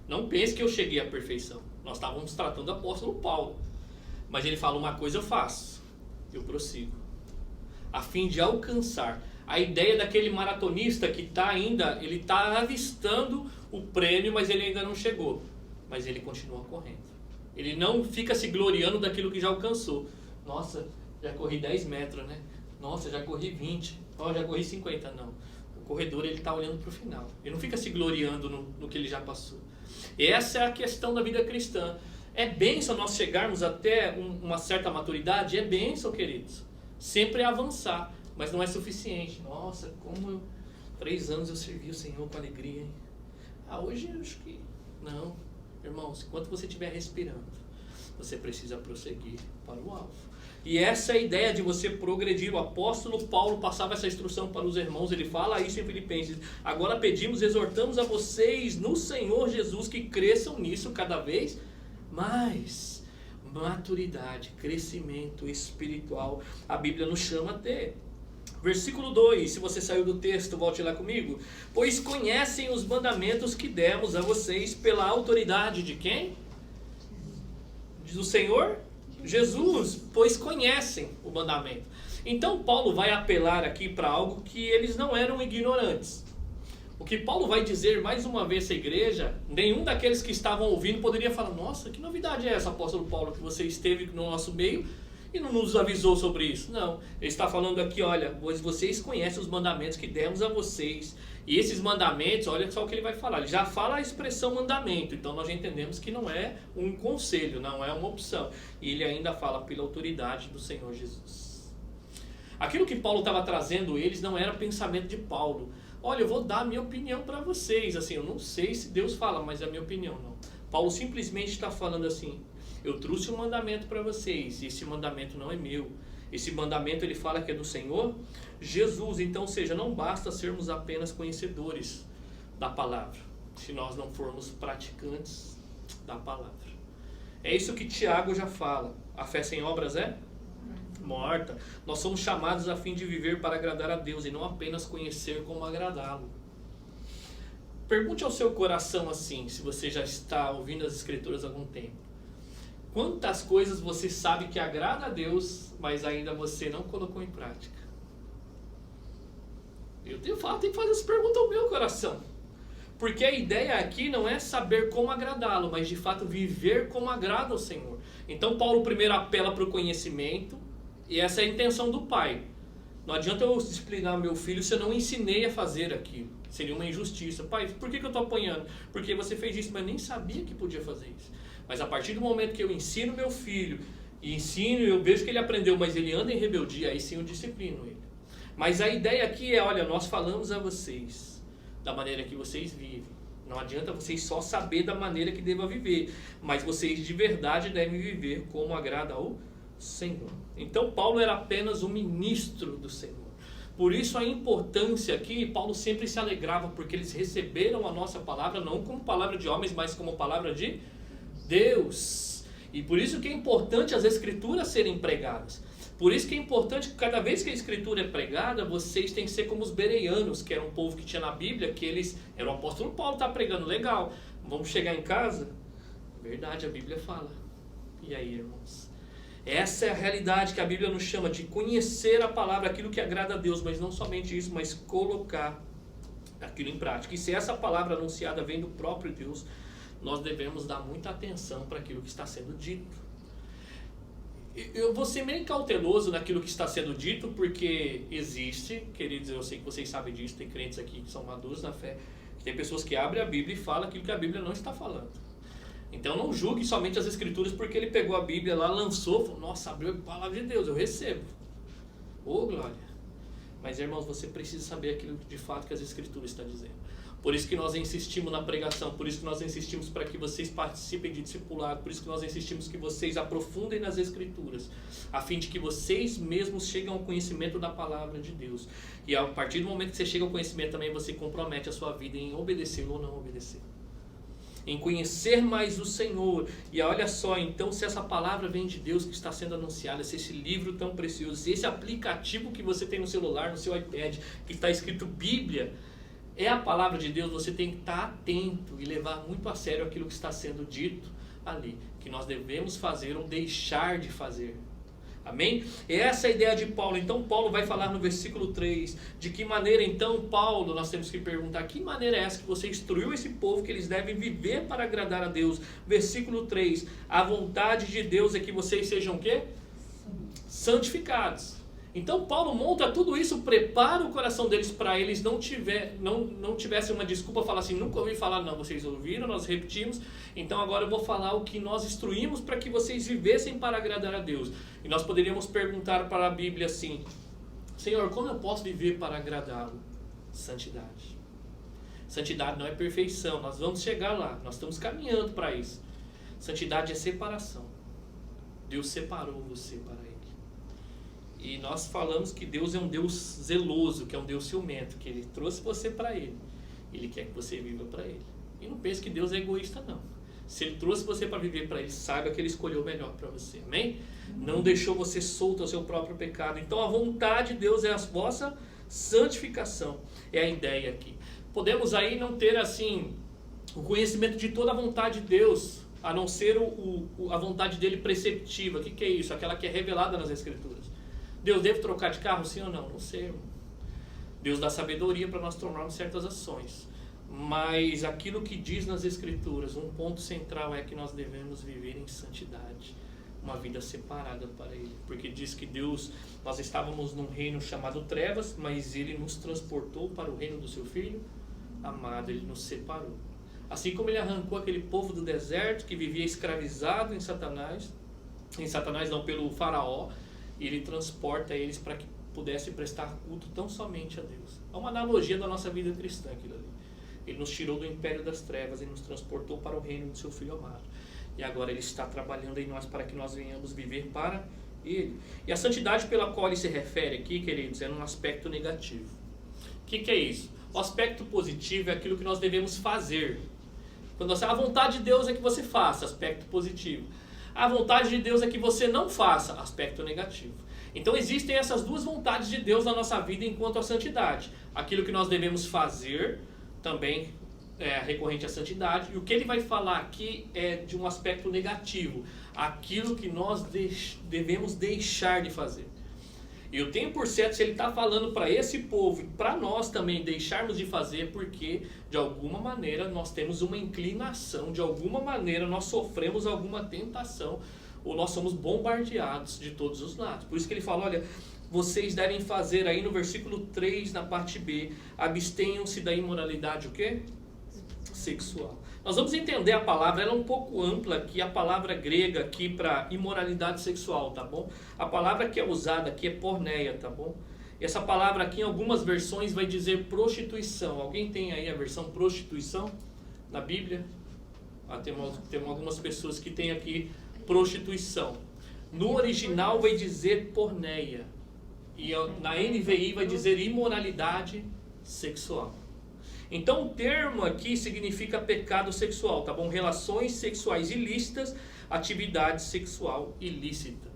Não pense que eu cheguei à perfeição. Nós estávamos tratando do apóstolo Paulo. Mas ele fala, uma coisa eu faço, eu prossigo. A fim de alcançar. A ideia daquele maratonista que está ainda, ele está avistando o prêmio, mas ele ainda não chegou. Mas ele continua correndo. Ele não fica se gloriando daquilo que já alcançou. Nossa, já corri 10 metros, né? Nossa, já corri 20. Oh, já corri 50. Não. O corredor, ele está olhando para o final. Ele não fica se gloriando no que ele já passou. Essa é a questão da vida cristã. É bênção nós chegarmos até uma certa maturidade? É bênção, queridos. Sempre é avançar, mas não é suficiente. Nossa, 3 anos eu servi o Senhor com alegria, hein? Hoje eu acho que... Não, irmãos, enquanto você estiver respirando, você precisa prosseguir para o alvo. E essa é a ideia de você progredir. O apóstolo Paulo passava essa instrução para os irmãos. Ele fala isso em Filipenses. Agora pedimos, exortamos a vocês no Senhor Jesus que cresçam nisso cada vez mais. Maturidade, crescimento espiritual. A Bíblia nos chama a ter. Versículo 2, se você saiu do texto, volte lá comigo. Pois conhecem os mandamentos que demos a vocês pela autoridade de quem? Do Senhor Jesus, pois conhecem o mandamento. Então Paulo vai apelar aqui para algo que eles não eram ignorantes. O que Paulo vai dizer mais uma vez à igreja, nenhum daqueles que estavam ouvindo poderia falar, nossa, que novidade é essa, apóstolo Paulo, que você esteve no nosso meio e não nos avisou sobre isso. Não, ele está falando aqui, olha, pois vocês conhecem os mandamentos que demos a vocês. E esses mandamentos, olha só o que ele vai falar. Ele já fala a expressão mandamento, então nós já entendemos que não é um conselho, não é uma opção. E ele ainda fala pela autoridade do Senhor Jesus. Aquilo que Paulo estava trazendo eles não era pensamento de Paulo. Olha, eu vou dar a minha opinião para vocês. Assim, eu não sei se Deus fala, mas é a minha opinião, não. Paulo simplesmente está falando assim, eu trouxe um mandamento para vocês, e esse mandamento não é meu. Esse mandamento ele fala que é do Senhor Jesus. Então, ou seja, não basta sermos apenas conhecedores da palavra, se nós não formos praticantes da palavra. É isso que Tiago já fala. A fé sem obras é morta. Nós somos chamados a fim de viver para agradar a Deus e não apenas conhecer como agradá-lo. Pergunte ao seu coração assim, se você já está ouvindo as Escrituras há algum tempo. Quantas coisas você sabe que agrada a Deus, mas ainda você não colocou em prática? Eu tenho que fazer essa pergunta ao meu coração. Porque a ideia aqui não é saber como agradá-lo, mas de fato viver como agrada ao Senhor. Então Paulo primeiro apela para o conhecimento, e essa é a intenção do pai. Não adianta eu disciplinar meu filho se eu não ensinei a fazer aquilo. Seria uma injustiça. Pai, por que eu estou apanhando? Porque você fez isso, mas nem sabia que podia fazer isso. Mas a partir do momento que eu ensino meu filho, e ensino, eu vejo que ele aprendeu, mas ele anda em rebeldia, aí sim eu disciplino ele. Mas a ideia aqui é, olha, nós falamos a vocês da maneira que vocês vivem. Não adianta vocês só saber da maneira que deva viver, mas vocês de verdade devem viver como agrada ao Senhor. Então Paulo era apenas um ministro do Senhor. Por isso a importância aqui, Paulo sempre se alegrava, porque eles receberam a nossa palavra, não como palavra de homens, mas como palavra de Deus. E por isso que é importante as escrituras serem pregadas. Por isso que é importante que cada vez que a escritura é pregada, vocês têm que ser como os bereanos, que era um povo que tinha na Bíblia, que eles, era o apóstolo Paulo, está pregando, legal, vamos chegar em casa? Verdade, a Bíblia fala. E aí, irmãos? Essa é a realidade que a Bíblia nos chama de conhecer a palavra, aquilo que agrada a Deus, mas não somente isso, mas colocar aquilo em prática. E se essa palavra anunciada vem do próprio Deus, nós devemos dar muita atenção para aquilo que está sendo dito. Eu vou ser meio cauteloso naquilo que está sendo dito, porque existe, queridos, eu sei que vocês sabem disso, tem crentes aqui que são maduros na fé, que tem pessoas que abrem a Bíblia e falam aquilo que a Bíblia não está falando. Então não julgue somente as escrituras porque ele pegou a Bíblia lá, lançou, falou, nossa, abriu a palavra de Deus, eu recebo. Ô glória! Mas irmãos, você precisa saber aquilo de fato que as escrituras estão dizendo. Por isso que nós insistimos na pregação, por isso que nós insistimos para que vocês participem de discipulado, por isso que nós insistimos que vocês aprofundem nas escrituras, a fim de que vocês mesmos cheguem ao conhecimento da palavra de Deus. E a partir do momento que você chega ao conhecimento também, você compromete a sua vida em obedecer ou não obedecer. Em conhecer mais o Senhor. E olha só, então, se essa palavra vem de Deus que está sendo anunciada, se esse livro tão precioso, se esse aplicativo que você tem no celular, no seu iPad, que está escrito Bíblia, é a palavra de Deus, você tem que estar atento e levar muito a sério aquilo que está sendo dito ali, que nós devemos fazer ou deixar de fazer. Amém? Essa é a ideia de Paulo. Então Paulo vai falar no versículo 3, de que maneira então Paulo, nós temos que perguntar, que maneira é essa que você instruiu esse povo que eles devem viver para agradar a Deus? Versículo 3, a vontade de Deus é que vocês sejam o quê? Santificados. Então Paulo monta tudo isso, prepara o coração deles para eles não tivessem uma desculpa, falar assim, nunca ouvi falar, não, vocês ouviram, nós repetimos, então agora eu vou falar o que nós instruímos para que vocês vivessem para agradar a Deus. E nós poderíamos perguntar para a Bíblia assim, Senhor, como eu posso viver para agradá-lo? Santidade. Santidade não é perfeição, nós vamos chegar lá, nós estamos caminhando para isso. Santidade é separação. Deus separou você para Ele. E nós falamos que Deus é um Deus zeloso, que é um Deus ciumento, que Ele trouxe você para Ele. Ele quer que você viva para Ele. E não pense que Deus é egoísta, não. Se Ele trouxe você para viver para Ele, saiba que Ele escolheu o melhor para você. Amém? Não deixou você solto ao seu próprio pecado. Então a vontade de Deus é a vossa santificação. É a ideia aqui. Podemos aí não ter assim o conhecimento de toda a vontade de Deus, a não ser a vontade dele preceptiva. O que é isso? Aquela que é revelada nas Escrituras. Deus deve trocar de carro, sim ou não? Não sei, irmão. Deus dá sabedoria para nós tomarmos certas ações. Mas aquilo que diz nas Escrituras, um ponto central é que nós devemos viver em santidade. Uma vida separada para Ele. Porque diz que Deus, nós estávamos num reino chamado trevas, mas Ele nos transportou para o reino do Seu Filho amado. Ele nos separou. Assim como Ele arrancou aquele povo do deserto que vivia escravizado em Satanás não, pelo faraó, e Ele transporta eles para que pudesse prestar culto tão somente a Deus. É uma analogia da nossa vida cristã aquilo ali. Ele nos tirou do império das trevas e nos transportou para o reino do Seu Filho amado. E agora Ele está trabalhando em nós para que nós venhamos viver para Ele. E a santidade pela qual Ele se refere aqui, queridos, é num aspecto negativo. O que é isso? O aspecto positivo é aquilo que nós devemos fazer. Quando você, a vontade de Deus é que você faça, aspecto positivo. A vontade de Deus é que você não faça, aspecto negativo. Então existem essas duas vontades de Deus na nossa vida enquanto a santidade. Aquilo que nós devemos fazer, também é recorrente à santidade. E o que ele vai falar aqui é de um aspecto negativo. Aquilo que nós devemos deixar de fazer. E eu tenho por certo, se ele está falando para esse povo e para nós também deixarmos de fazer, porque de alguma maneira nós temos uma inclinação, de alguma maneira nós sofremos alguma tentação, ou nós somos bombardeados de todos os lados. Por isso que ele fala, olha, vocês devem fazer aí no versículo 3, na parte B, abstenham-se da imoralidade, o quê? sexual. Nós vamos entender a palavra, ela é um pouco ampla aqui, a palavra grega aqui para imoralidade sexual, tá bom? A palavra que é usada aqui é porneia, tá bom? E essa palavra aqui em algumas versões vai dizer prostituição. Alguém tem aí a versão prostituição na Bíblia? Tem algumas pessoas que tem aqui prostituição. No original vai dizer porneia. E na NVI vai dizer imoralidade sexual. Então o termo aqui significa pecado sexual, tá bom? Relações sexuais ilícitas, atividade sexual ilícita.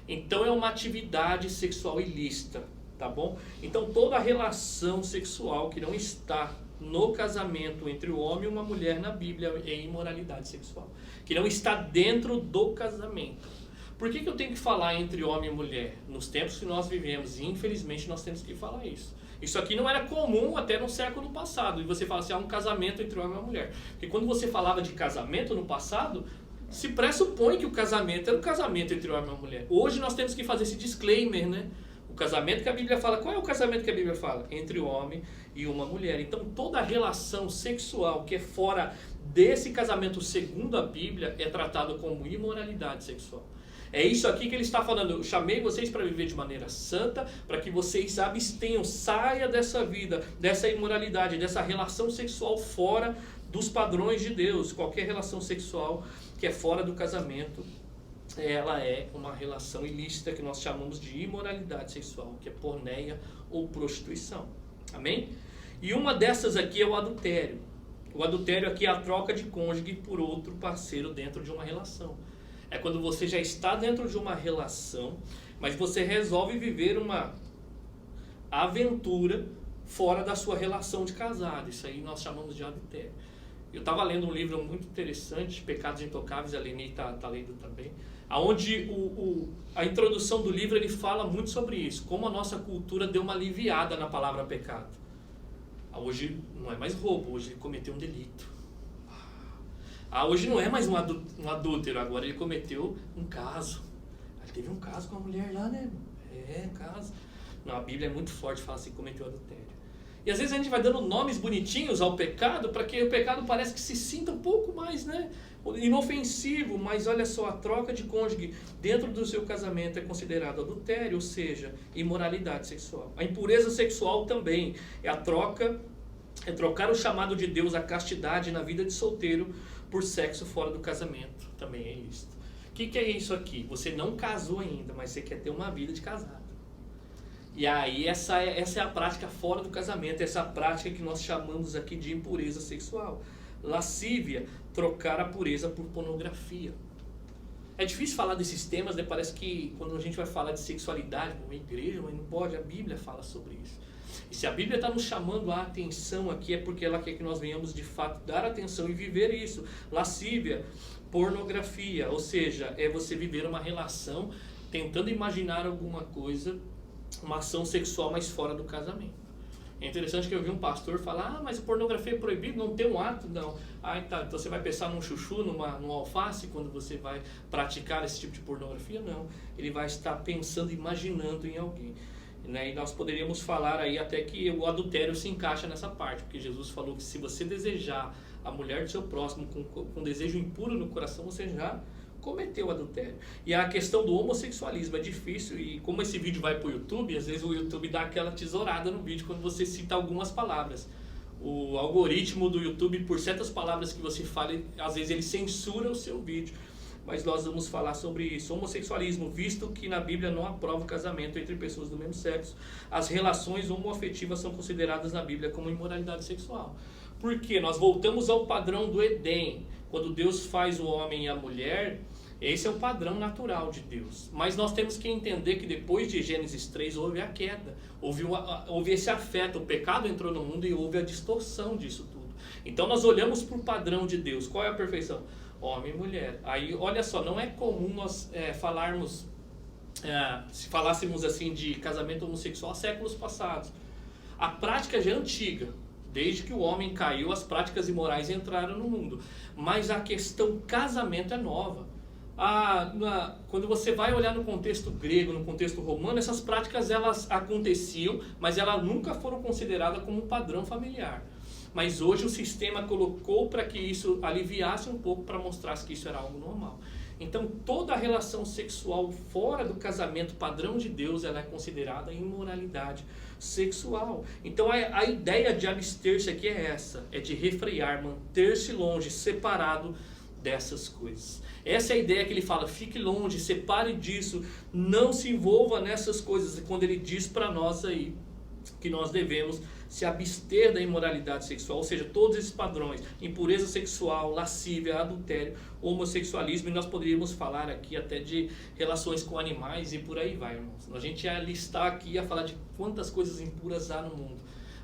Então é uma atividade sexual ilícita, tá bom? Então toda relação sexual que não está no casamento entre o homem e uma mulher na Bíblia é imoralidade sexual. Que não está dentro do casamento. Por que eu tenho que falar entre homem e mulher? Nos tempos que nós vivemos, e infelizmente nós temos que falar isso. Isso aqui não era comum até no século passado. E você fala assim, há um casamento entre o homem e a mulher. Porque quando você falava de casamento no passado, se pressupõe que o casamento era um casamento entre o homem e a mulher. Hoje nós temos que fazer esse disclaimer, né? O casamento que a Bíblia fala, qual é o casamento que a Bíblia fala? Entre o homem e uma mulher. Então toda relação sexual que é fora desse casamento segundo a Bíblia é tratado como imoralidade sexual. É isso aqui que ele está falando. Eu chamei vocês para viver de maneira santa, para que vocês abstenham, saia dessa vida, dessa imoralidade, dessa relação sexual fora dos padrões de Deus. Qualquer relação sexual que é fora do casamento, ela é uma relação ilícita que nós chamamos de imoralidade sexual, que é porneia ou prostituição. Amém? E uma dessas aqui é o adultério. O adultério aqui é a troca de cônjuge por outro parceiro dentro de uma relação. É quando você já está dentro de uma relação, mas você resolve viver uma aventura fora da sua relação de casado. Isso aí nós chamamos de adultério. Eu estava lendo um livro muito interessante, Pecados Intocáveis, a Leni está lendo também, onde a introdução do livro ele fala muito sobre isso, como a nossa cultura deu uma aliviada na palavra pecado. Hoje não é mais roubo, hoje ele cometeu um delito. Hoje não é mais um adúltero, agora ele cometeu um caso. Ele teve um caso com a mulher lá, né? Caso. Não, a Bíblia é muito forte, fala assim, cometeu adultério. E às vezes a gente vai dando nomes bonitinhos ao pecado, para que o pecado parece que se sinta um pouco mais, né, inofensivo, mas olha só, a troca de cônjuge dentro do seu casamento é considerado adultério, ou seja, imoralidade sexual. A impureza sexual também é trocar o chamado de Deus, a castidade na vida de solteiro, por sexo fora do casamento, também é isso. O que é isso aqui? Você não casou ainda, mas você quer ter uma vida de casado. E aí essa é a prática fora do casamento, essa prática que nós chamamos aqui de impureza sexual. Lascívia, trocar a pureza por pornografia. É difícil falar desses temas, né? Parece que quando a gente vai falar de sexualidade, uma igreja, mas não pode, a Bíblia fala sobre isso. E se a Bíblia está nos chamando a atenção aqui, é porque ela quer que nós venhamos de fato dar atenção e viver isso. Lascívia, pornografia, ou seja, é você viver uma relação tentando imaginar alguma coisa, uma ação sexual mais fora do casamento. É interessante que eu vi um pastor falar, mas a pornografia é proibido, não tem um ato, não. Tá, então você vai pensar num chuchu, num alface, quando você vai praticar esse tipo de pornografia? Não, ele vai estar pensando, imaginando em alguém. Né? E nós poderíamos falar aí até que o adultério se encaixa nessa parte, porque Jesus falou que se você desejar a mulher do seu próximo com desejo impuro no coração, você já cometeu adultério. E a questão do homossexualismo é difícil, e como esse vídeo vai para o YouTube, às vezes o YouTube dá aquela tesourada no vídeo quando você cita algumas palavras. O algoritmo do YouTube, por certas palavras que você fala, às vezes ele censura o seu vídeo. Mas nós vamos falar sobre isso. Homossexualismo, visto que na Bíblia não aprova o casamento entre pessoas do mesmo sexo, as relações homoafetivas são consideradas na Bíblia como imoralidade sexual. Por quê? Nós voltamos ao padrão do Éden. Quando Deus faz o homem e a mulher, esse é o padrão natural de Deus. Mas nós temos que entender que depois de Gênesis 3 houve a queda, houve esse afeto, o pecado entrou no mundo e houve a distorção disso tudo. Então nós olhamos para o padrão de Deus. Qual é a perfeição? Homem e mulher. Aí, olha só, não é comum nós falarmos, se falássemos assim de casamento homossexual há séculos passados. A prática já é antiga. Desde que o homem caiu, as práticas imorais entraram no mundo. Mas a questão casamento é nova. quando você vai olhar no contexto grego, no contexto romano, essas práticas elas aconteciam, mas elas nunca foram consideradas como um padrão familiar. Mas hoje o sistema colocou para que isso aliviasse um pouco, para mostrar que isso era algo normal. Então toda a relação sexual fora do casamento padrão de Deus, ela é considerada imoralidade sexual. Então a ideia de abster-se aqui é essa, é de refrear, manter-se longe, separado dessas coisas. Essa é a ideia que ele fala, fique longe, separe disso, não se envolva nessas coisas. E quando ele diz para nós aí que nós devemos se abster da imoralidade sexual, ou seja, todos esses padrões, impureza sexual, lascívia, adultério, homossexualismo, e nós poderíamos falar aqui até de relações com animais e por aí vai, irmãos. A gente ia listar aqui, ia falar de quantas coisas impuras há no mundo,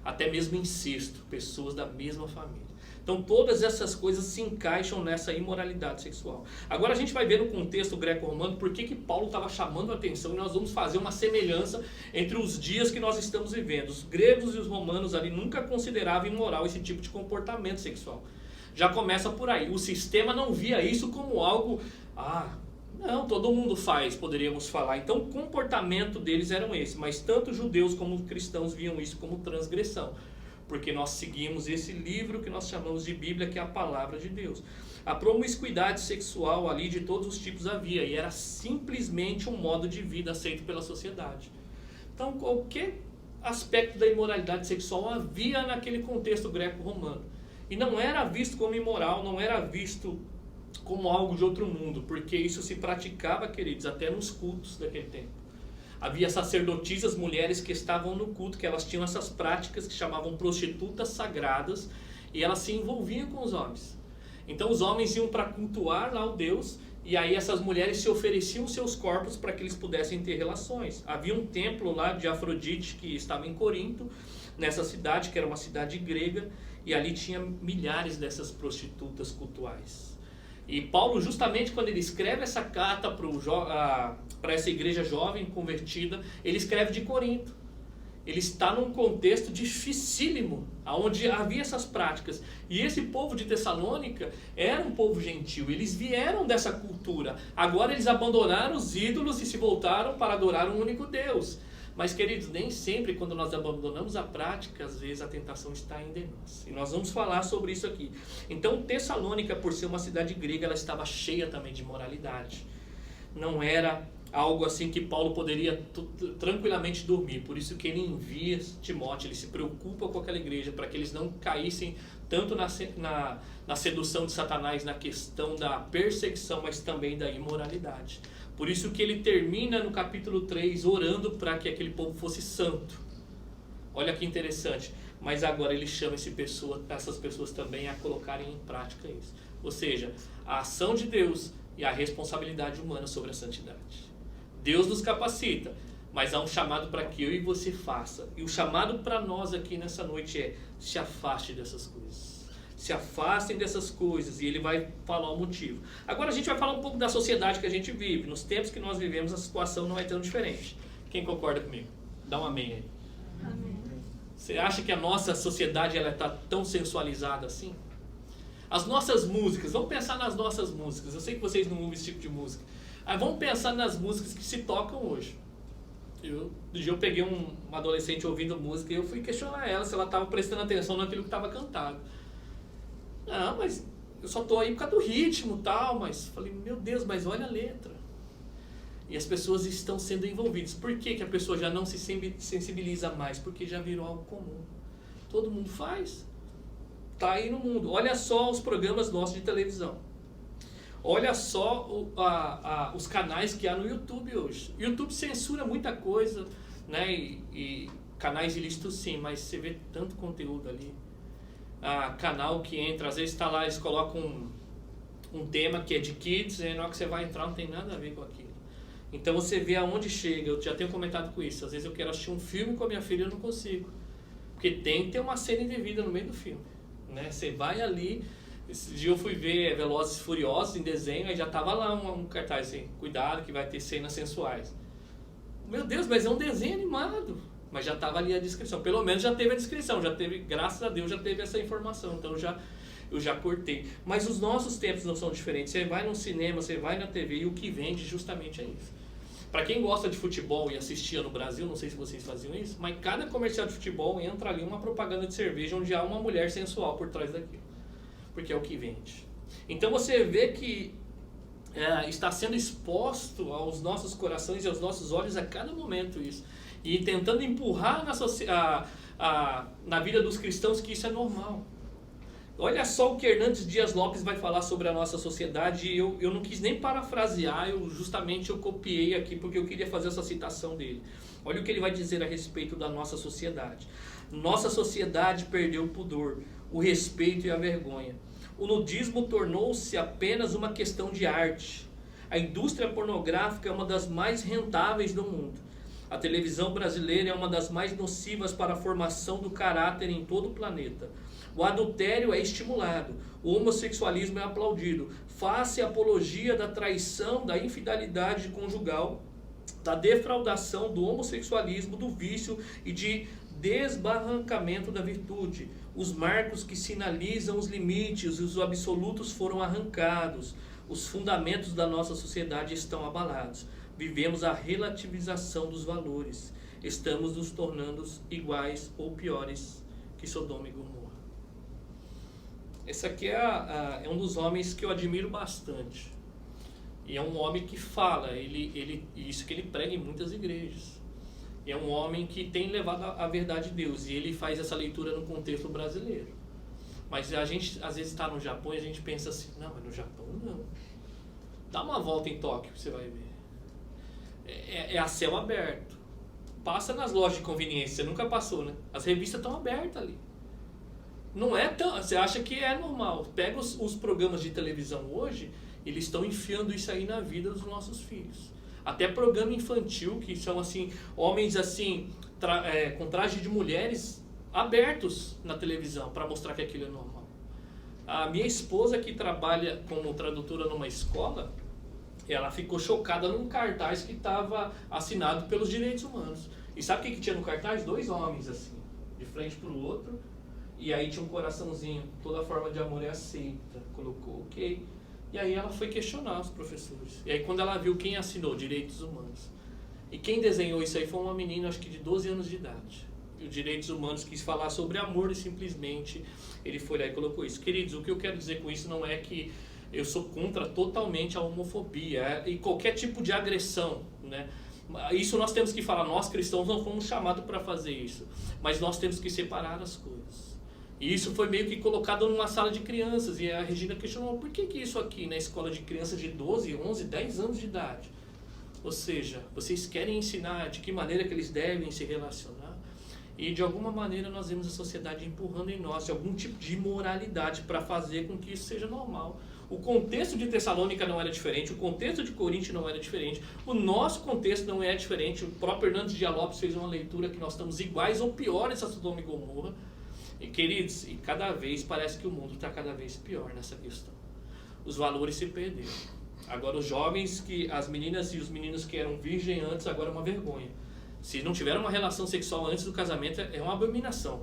até mesmo incesto, pessoas da mesma família. Então todas essas coisas se encaixam nessa imoralidade sexual. Agora a gente vai ver no contexto greco-romano por que Paulo estava chamando a atenção, e nós vamos fazer uma semelhança entre os dias que nós estamos vivendo. Os gregos e os romanos ali nunca consideravam imoral esse tipo de comportamento sexual. Já começa por aí. O sistema não via isso como algo, não, todo mundo faz, poderíamos falar. Então o comportamento deles era esse, mas tanto judeus como cristãos viam isso como transgressão, porque nós seguimos esse livro que nós chamamos de Bíblia, que é a palavra de Deus. A promiscuidade sexual ali de todos os tipos havia, e era simplesmente um modo de vida aceito pela sociedade. Então qualquer aspecto da imoralidade sexual havia naquele contexto greco-romano. E não era visto como imoral, não era visto como algo de outro mundo, porque isso se praticava, queridos, até nos cultos daquele tempo. Havia sacerdotisas, mulheres que estavam no culto, que elas tinham essas práticas que chamavam prostitutas sagradas, e elas se envolviam com os homens. Então os homens iam para cultuar lá o Deus, e aí essas mulheres se ofereciam seus corpos para que eles pudessem ter relações. Havia um templo lá de Afrodite que estava em Corinto, nessa cidade, que era uma cidade grega, e ali tinha milhares dessas prostitutas cultuais. E Paulo, justamente quando ele escreve essa carta para essa igreja jovem convertida, ele escreve de Corinto. Ele está num contexto dificílimo, onde havia essas práticas. E esse povo de Tessalônica era um povo gentil, eles vieram dessa cultura. Agora eles abandonaram os ídolos e se voltaram para adorar um único Deus. Mas, queridos, nem sempre quando nós abandonamos a prática, às vezes a tentação está ainda em nós. E nós vamos falar sobre isso aqui. Então, Tessalônica, por ser uma cidade grega, ela estava cheia também de moralidade. Não era algo assim que Paulo poderia tranquilamente dormir. Por isso que ele envia Timóteo, ele se preocupa com aquela igreja, para que eles não caíssem tanto na sedução de Satanás, na questão da perseguição, mas também da imoralidade. Por isso que ele termina no capítulo 3 orando para que aquele povo fosse santo. Olha que interessante. Mas agora ele chama essas pessoas também a colocarem em prática isso. Ou seja, a ação de Deus e a responsabilidade humana sobre a santidade. Deus nos capacita, mas há um chamado para que eu e você faça. E o chamado para nós aqui nessa noite é: se afaste dessas coisas. Se afastem dessas coisas, e ele vai falar o motivo. Agora a gente vai falar um pouco da sociedade que a gente vive. Nos tempos que nós vivemos, a situação não é tão diferente. Quem concorda comigo? Dá um amém aí. Amém. Você acha que a nossa sociedade está tão sensualizada assim? As nossas músicas, vamos pensar nas nossas músicas. Eu sei que vocês não ouvem esse tipo de música. Mas vamos pensar nas músicas que se tocam hoje. Do dia eu peguei uma adolescente ouvindo música e eu fui questionar ela se ela estava prestando atenção naquilo que estava cantado. Não, mas eu só estou aí por causa do ritmo e tal, mas falei, meu Deus, mas olha a letra. E as pessoas estão sendo envolvidas. Por que a pessoa já não se sensibiliza mais? Porque já virou algo comum. Todo mundo faz. Está aí no mundo. Olha só os programas nossos de televisão. Olha só os canais que há no YouTube hoje. O YouTube censura muita coisa, né? E canais ilícitos sim, mas você vê tanto conteúdo ali. Canal que entra, às vezes está lá, eles colocam um tema que é de kids, e na hora que você vai entrar não tem nada a ver com aquilo. Então você vê aonde chega. Eu já tenho comentado com isso. Às vezes eu quero assistir um filme com a minha filha e eu não consigo, porque tem que ter uma cena indevida no meio do filme, né? Você vai ali. Esse dia eu fui ver Velozes e Furiosos em desenho, aí já tava lá um cartaz assim: cuidado que vai ter cenas sensuais. Meu Deus, mas é um desenho animado. mas já estava ali a descrição. Pelo menos já teve a descrição, já teve, graças a Deus, já teve essa informação. Então eu já cortei. Mas os nossos tempos não são diferentes. Você vai no cinema, você vai na TV e o que vende justamente é isso. Para quem gosta de futebol e assistia no Brasil, não sei se vocês faziam isso, mas cada comercial de futebol entra ali uma propaganda de cerveja onde há uma mulher sensual por trás daquilo. Porque é o que vende. Então você vê que está sendo exposto aos nossos corações e aos nossos olhos a cada momento isso. E tentando empurrar na vida dos cristãos que isso é normal. Olha só o que Hernandes Dias Lopes vai falar sobre a nossa sociedade. E eu não quis nem parafrasear, eu copiei aqui porque eu queria fazer essa citação dele. Olha o que ele vai dizer a respeito da nossa sociedade. Nossa sociedade perdeu o pudor, o respeito e a vergonha. O nudismo tornou-se apenas uma questão de arte. A indústria pornográfica é uma das mais rentáveis do mundo. A televisão brasileira é uma das mais nocivas para a formação do caráter em todo o planeta. O adultério é estimulado, o homossexualismo é aplaudido. Faz-se apologia da traição, da infidelidade conjugal, da defraudação, do homossexualismo, do vício e de desbarrancamento da virtude. Os marcos que sinalizam os limites e os absolutos foram arrancados. Os fundamentos da nossa sociedade estão abalados. Vivemos a relativização dos valores. Estamos nos tornando iguais ou piores que Sodoma e Gomorra. Esse aqui é um dos homens que eu admiro bastante. E é um homem que fala, isso que ele prega em muitas igrejas. E é um homem que tem levado a verdade de Deus. E ele faz essa leitura no contexto brasileiro. Mas a gente, às vezes, está no Japão e a gente pensa assim, não, mas no Japão não. Dá uma volta em Tóquio, você vai ver. É a céu aberto. Passa nas lojas de conveniência, você nunca passou, né? As revistas estão abertas ali. Não é tão... Você acha que é normal. Pega os programas de televisão hoje, eles estão enfiando isso aí na vida dos nossos filhos. Até programa infantil, que são assim, homens assim, com traje de mulheres abertos na televisão, para mostrar que aquilo é normal. A minha esposa, que trabalha como tradutora numa escola, ela ficou chocada num cartaz que estava assinado pelos direitos humanos. E sabe o que tinha no cartaz? 2 homens assim, de frente para o outro, e aí tinha um coraçãozinho, toda forma de amor é aceita, colocou ok. E aí ela foi questionar os professores. E aí quando ela viu quem assinou, direitos humanos. E quem desenhou isso aí foi uma menina, acho que de 12 anos de idade. E os direitos humanos quis falar sobre amor e simplesmente ele foi lá e colocou isso. Queridos, o que eu quero dizer com isso não é que eu sou contra totalmente a homofobia e qualquer tipo de agressão, né? Isso nós temos que falar, nós cristãos não fomos chamados para fazer isso. Mas nós temos que separar as coisas. E isso foi meio que colocado numa sala de crianças. E a Regina questionou, por que isso aqui na escola de crianças de 12, 11, 10 anos de idade? Ou seja, vocês querem ensinar de que maneira que eles devem se relacionar? E de alguma maneira nós vemos a sociedade empurrando em nós algum tipo de imoralidade para fazer com que isso seja normal. O contexto de Tessalônica não era diferente, o contexto de Corinto não era diferente, o nosso contexto não é diferente. O próprio Hernandes Dias Lopes fez uma leitura que nós estamos iguais ou piores a Sodoma e Gomorra. E queridos, e cada vez parece que o mundo está cada vez pior nessa questão. Os valores se perderam. Agora os jovens, as meninas e os meninos que eram virgem antes, agora é uma vergonha. Se não tiveram uma relação sexual antes do casamento, é uma abominação.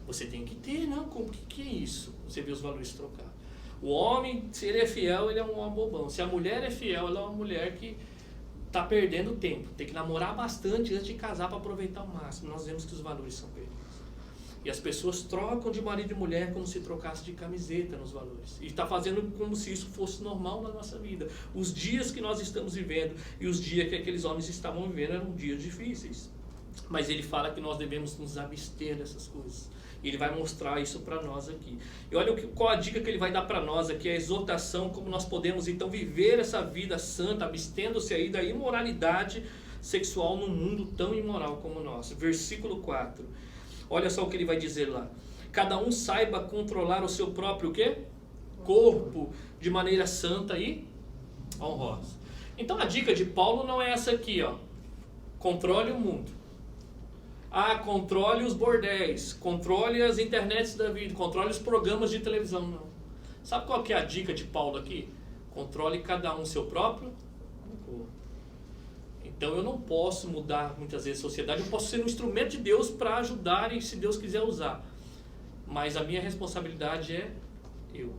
Você tem que ter, não? Como que é isso? Você vê os valores trocados. O homem, se ele é fiel, ele é um homem bobão. Se a mulher é fiel, ela é uma mulher que está perdendo tempo. Tem que namorar bastante antes de casar para aproveitar ao máximo. Nós vemos que os valores são perdidos. E as pessoas trocam de marido e mulher como se trocasse de camiseta nos valores. E está fazendo como se isso fosse normal na nossa vida. Os dias que nós estamos vivendo e os dias que aqueles homens estavam vivendo eram dias difíceis. Mas ele fala que nós devemos nos abster dessas coisas. E ele vai mostrar isso para nós aqui. E olha qual a dica que ele vai dar para nós aqui, a exortação, como nós podemos então viver essa vida santa, abstendo-se aí da imoralidade sexual num mundo tão imoral como o nosso. Versículo 4. Olha só o que ele vai dizer lá. Cada um saiba controlar o seu próprio quê? Corpo de maneira santa e honrosa. Então a dica de Paulo não é essa aqui, ó. Controle o mundo. Controle os bordéis, controle as internets da vida, controle os programas de televisão, não. Sabe qual que é a dica de Paulo aqui? Controle cada um seu próprio corpo. Então eu não posso mudar muitas vezes a sociedade, eu posso ser um instrumento de Deus para ajudar e se Deus quiser usar. Mas a minha responsabilidade é eu.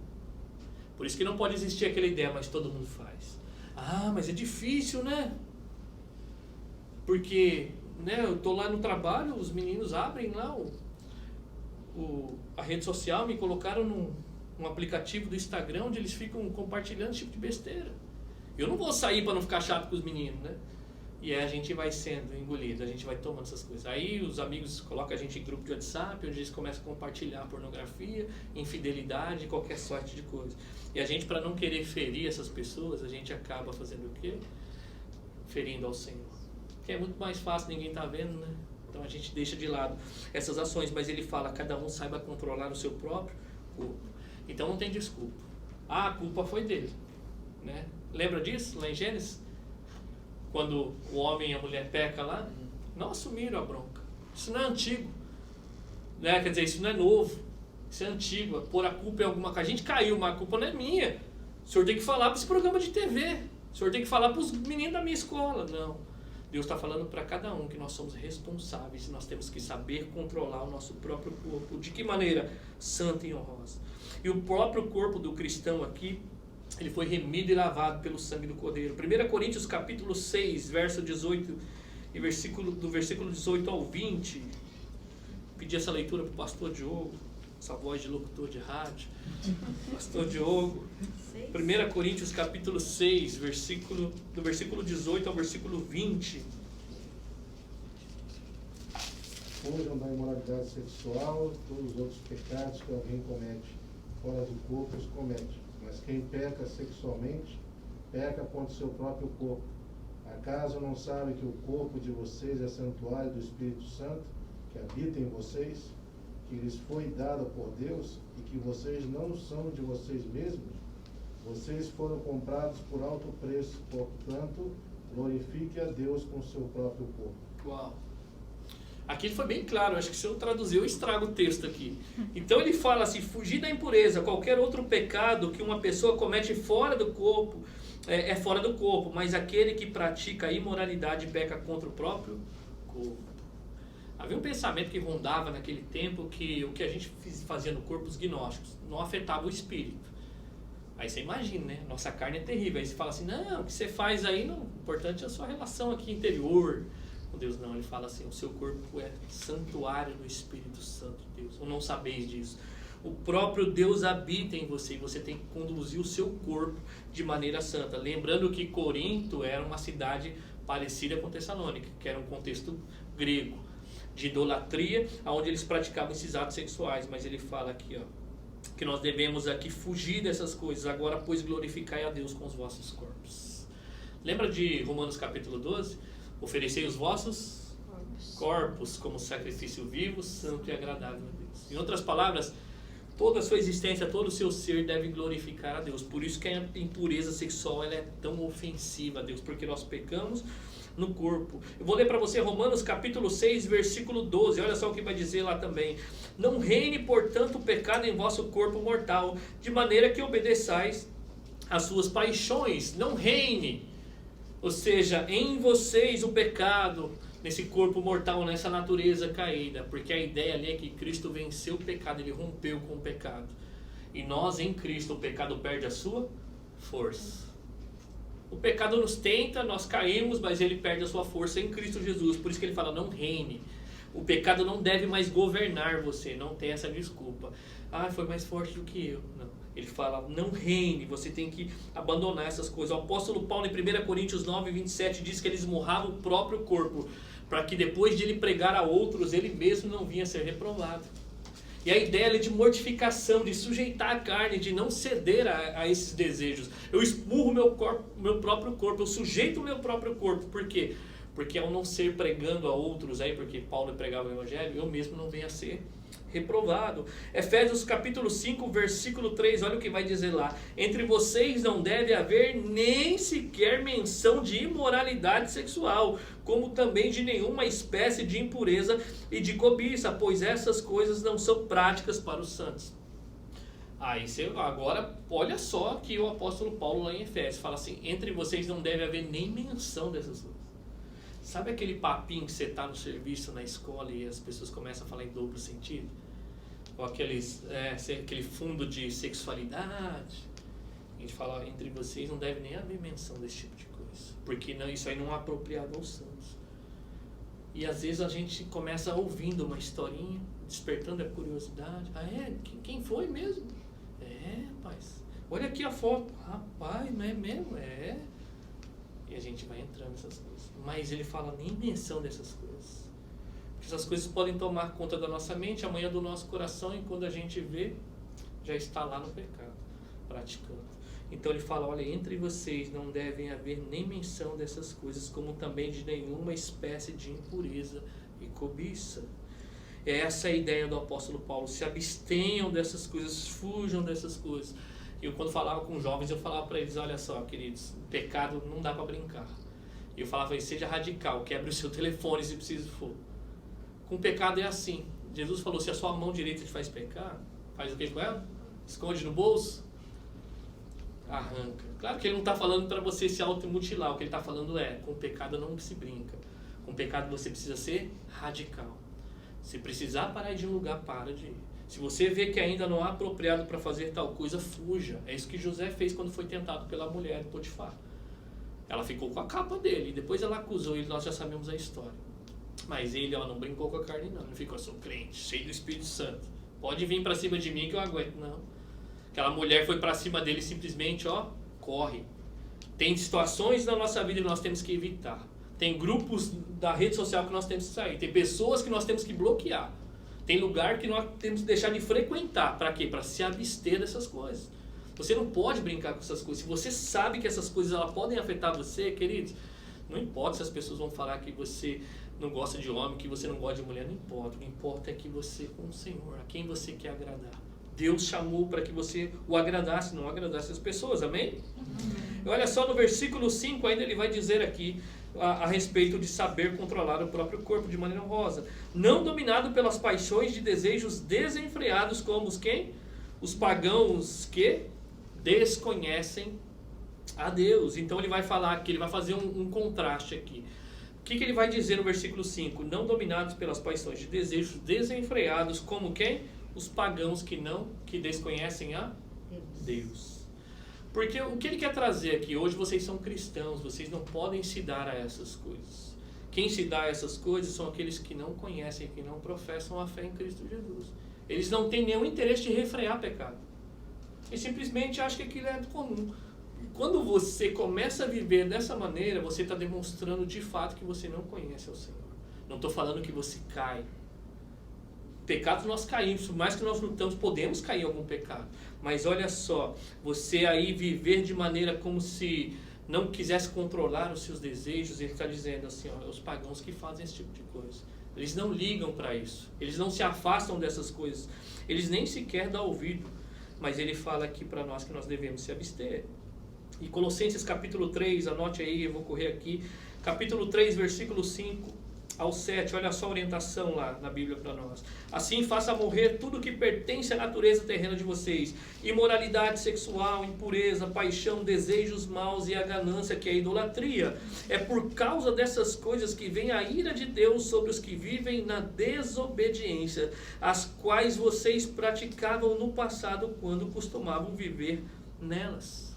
Por isso que não pode existir aquela ideia, mas todo mundo faz. Ah, mas é difícil, né? Porque, né, eu estou lá no trabalho, os meninos abrem lá a rede social, me colocaram num aplicativo do Instagram onde eles ficam compartilhando esse tipo de besteira. Eu não vou sair para não ficar chato com os meninos, né? E aí a gente vai sendo engolido, a gente vai tomando essas coisas. Aí os amigos colocam a gente em grupo de WhatsApp, onde eles começam a compartilhar pornografia, infidelidade, qualquer sorte de coisa. E a gente, para não querer ferir essas pessoas, a gente acaba fazendo o quê? Ferindo ao Senhor. Que é muito mais fácil, ninguém está vendo, né? Então a gente deixa de lado essas ações, mas ele fala, cada um saiba controlar o seu próprio corpo. Então não tem desculpa. Ah, a culpa foi dele, né? Lembra disso, lá em Gênesis? Quando o homem e a mulher pecam lá, não assumiram a bronca. Isso não é antigo, né? Quer dizer, isso não é novo, isso é antigo. Pôr a culpa em alguma coisa. A gente caiu, mas a culpa não é minha. O senhor tem que falar para esse programa de TV. O senhor tem que falar para os meninos da minha escola. Não. Deus está falando para cada um que nós somos responsáveis e nós temos que saber controlar o nosso próprio corpo. De que maneira? Santa e honrosa. E o próprio corpo do cristão aqui, ele foi remido e lavado pelo sangue do Cordeiro. 1 Coríntios capítulo 6, verso 18, e do versículo 18 ao 20. Pedi essa leitura para o pastor Diogo, essa voz de locutor de rádio. Pastor Diogo. 1 Coríntios capítulo 6, do versículo 18 ao versículo 20. Fujam da imoralidade sexual, todos os outros pecados que alguém comete, fora do corpo os comete. Mas quem peca sexualmente, peca contra o seu próprio corpo. Acaso não sabe que o corpo de vocês é santuário do Espírito Santo, que habita em vocês, que lhes foi dado por Deus, e que vocês não são de vocês mesmos? Vocês foram comprados por alto preço, portanto, glorifique a Deus com o seu próprio corpo. Uau! Aqui ele foi bem claro, acho que se eu traduzir eu estrago o texto aqui. Então ele fala assim, fugir da impureza, qualquer outro pecado que uma pessoa comete fora do corpo, é fora do corpo, mas aquele que pratica a imoralidade peca contra o próprio corpo. Havia um pensamento que rondava naquele tempo que o que a gente fazia no corpo, os gnósticos, não afetava o espírito. Aí você imagina, né? Nossa carne é terrível. Aí você fala assim, não, o que você faz aí, não, o importante é a sua relação aqui interior com Deus. Não, ele fala assim, o seu corpo é santuário do Espírito Santo de Deus. Ou não sabeis disso? O próprio Deus habita em você e você tem que conduzir o seu corpo de maneira santa. Lembrando que Corinto era uma cidade parecida com Tessalônica, que era um contexto grego, de idolatria, onde eles praticavam esses atos sexuais. Mas ele fala aqui, ó, que nós devemos aqui fugir dessas coisas. Agora, pois, glorificai a Deus com os vossos corpos. Lembra de Romanos capítulo 12? Oferecei os vossos corpos como sacrifício vivo, santo e agradável a Deus. Em outras palavras, toda a sua existência, todo o seu ser deve glorificar a Deus. Por isso que a impureza sexual ela é tão ofensiva a Deus, porque nós pecamos no corpo. Eu vou ler para você Romanos capítulo 6, versículo 12. Olha só o que vai dizer lá também. Não reine, portanto, o pecado em vosso corpo mortal, de maneira que obedeçais às suas paixões. Não reine. Ou seja, em vocês o pecado, nesse corpo mortal, nessa natureza caída. Porque a ideia ali é que Cristo venceu o pecado, ele rompeu com o pecado. E nós em Cristo, o pecado perde a sua força. O pecado nos tenta, nós caímos, mas ele perde a sua força em Cristo Jesus. Por isso que ele fala, não reine. O pecado não deve mais governar você, não tem essa desculpa. Ah, foi mais forte do que eu. Não. Ele fala, não reine, você tem que abandonar essas coisas. O apóstolo Paulo em 1 Coríntios 9, 27 diz que ele esmurrava o próprio corpo, para que depois de ele pregar a outros, ele mesmo não vinha a ser reprovado. E a ideia é de mortificação, de sujeitar a carne, de não ceder a esses desejos. Eu esmurro meu próprio corpo, eu sujeito o meu próprio corpo. Por quê? Porque ao não ser pregando a outros, aí, porque Paulo pregava o evangelho, eu mesmo não venho a ser reprovado. Efésios capítulo 5, versículo 3, olha o que vai dizer lá. Entre vocês não deve haver nem sequer menção de imoralidade sexual, como também de nenhuma espécie de impureza e de cobiça, pois essas coisas não são práticas para os santos. Aí agora, olha só que o apóstolo Paulo lá em Efésios fala assim, entre vocês não deve haver nem menção dessas coisas. Sabe aquele papinho que você está no serviço, na escola, e as pessoas começam a falar em duplo sentido? Ou aquele fundo de sexualidade. A gente fala, entre vocês não deve nem haver menção desse tipo de coisa. Porque não, isso aí não é apropriado aos santos. E às vezes a gente começa ouvindo uma historinha, despertando a curiosidade. Ah, é? Quem foi mesmo? É, rapaz. Olha aqui a foto. Rapaz, não é mesmo? É. E a gente vai entrando nessas coisas. Mas ele fala nem menção dessas coisas. Porque essas coisas podem tomar conta da nossa mente, amanhã do nosso coração, e quando a gente vê, já está lá no pecado, praticando. Então ele fala, olha, entre vocês não devem haver nem menção dessas coisas, como também de nenhuma espécie de impureza e cobiça. Essa é a ideia do apóstolo Paulo. Se abstenham dessas coisas, fujam dessas coisas. Eu, quando falava com jovens, eu falava para eles, olha só, queridos, pecado não dá para brincar. Eu falava para eles, seja radical, quebre o seu telefone se preciso for. Com pecado é assim. Jesus falou, se a sua mão direita te faz pecar, faz o que com ela? Esconde no bolso? Arranca. Claro que ele não está falando para você se automutilar. O que ele está falando é, com pecado não se brinca. Com pecado você precisa ser radical. Se precisar parar de um lugar, para de ir. Se você vê que ainda não é apropriado para fazer tal coisa, fuja. É isso que José fez quando foi tentado pela mulher de Potifar. Ela ficou com a capa dele, e depois ela acusou ele, nós já sabemos a história. Mas ele, não brincou com a carne não. Ele ficou, eu sou crente, cheio do Espírito Santo. Pode vir para cima de mim que eu aguento. Não. Aquela mulher foi para cima dele simplesmente, corre. Tem situações na nossa vida que nós temos que evitar. Tem grupos da rede social que nós temos que sair. Tem pessoas que nós temos que bloquear. Tem lugar que nós temos que deixar de frequentar. Para quê? Para se abster dessas coisas. Você não pode brincar com essas coisas. Se você sabe que essas coisas elas podem afetar você, queridos, não importa se as pessoas vão falar que você não gosta de homem, que você não gosta de mulher, não importa. O que importa é que você, com o Senhor, a quem você quer agradar. Deus chamou para que você o agradasse, não agradasse as pessoas, amém? E olha só, no versículo 5 ainda ele vai dizer aqui a respeito de saber controlar o próprio corpo de maneira honrosa, não dominado pelas paixões de desejos desenfreados como os quem? Os pagãos que desconhecem a Deus. Então ele vai falar aqui, ele vai fazer um contraste aqui. O que ele vai dizer no versículo 5? Não dominados pelas paixões de desejos desenfreados como quem? Os pagãos que desconhecem a Deus. Porque o que ele quer trazer aqui? Hoje vocês são cristãos, vocês não podem se dar a essas coisas. Quem se dá a essas coisas são aqueles que não conhecem, que não professam a fé em Cristo Jesus. Eles não têm nenhum interesse de refrear pecado. Eles simplesmente acham que aquilo é comum. Quando você começa a viver dessa maneira, você está demonstrando de fato que você não conhece ao Senhor. Não estou falando que você cai. Pecados nós caímos, por mais que nós lutamos, podemos cair em algum pecado. Mas olha só, você aí viver de maneira como se não quisesse controlar os seus desejos, ele está dizendo assim, os pagãos que fazem esse tipo de coisa. Eles não ligam para isso, eles não se afastam dessas coisas, eles nem sequer dão ouvido. Mas ele fala aqui para nós que nós devemos se abster. E Colossenses capítulo 3, anote aí, eu vou correr aqui, capítulo 3, versículo 5 ao 7, olha só a orientação lá na Bíblia para nós. Assim faça morrer tudo que pertence à natureza terrena de vocês, imoralidade sexual, impureza, paixão, desejos maus e a ganância, que é a idolatria. É por causa dessas coisas que vem a ira de Deus sobre os que vivem na desobediência, as quais vocês praticavam no passado quando costumavam viver nelas.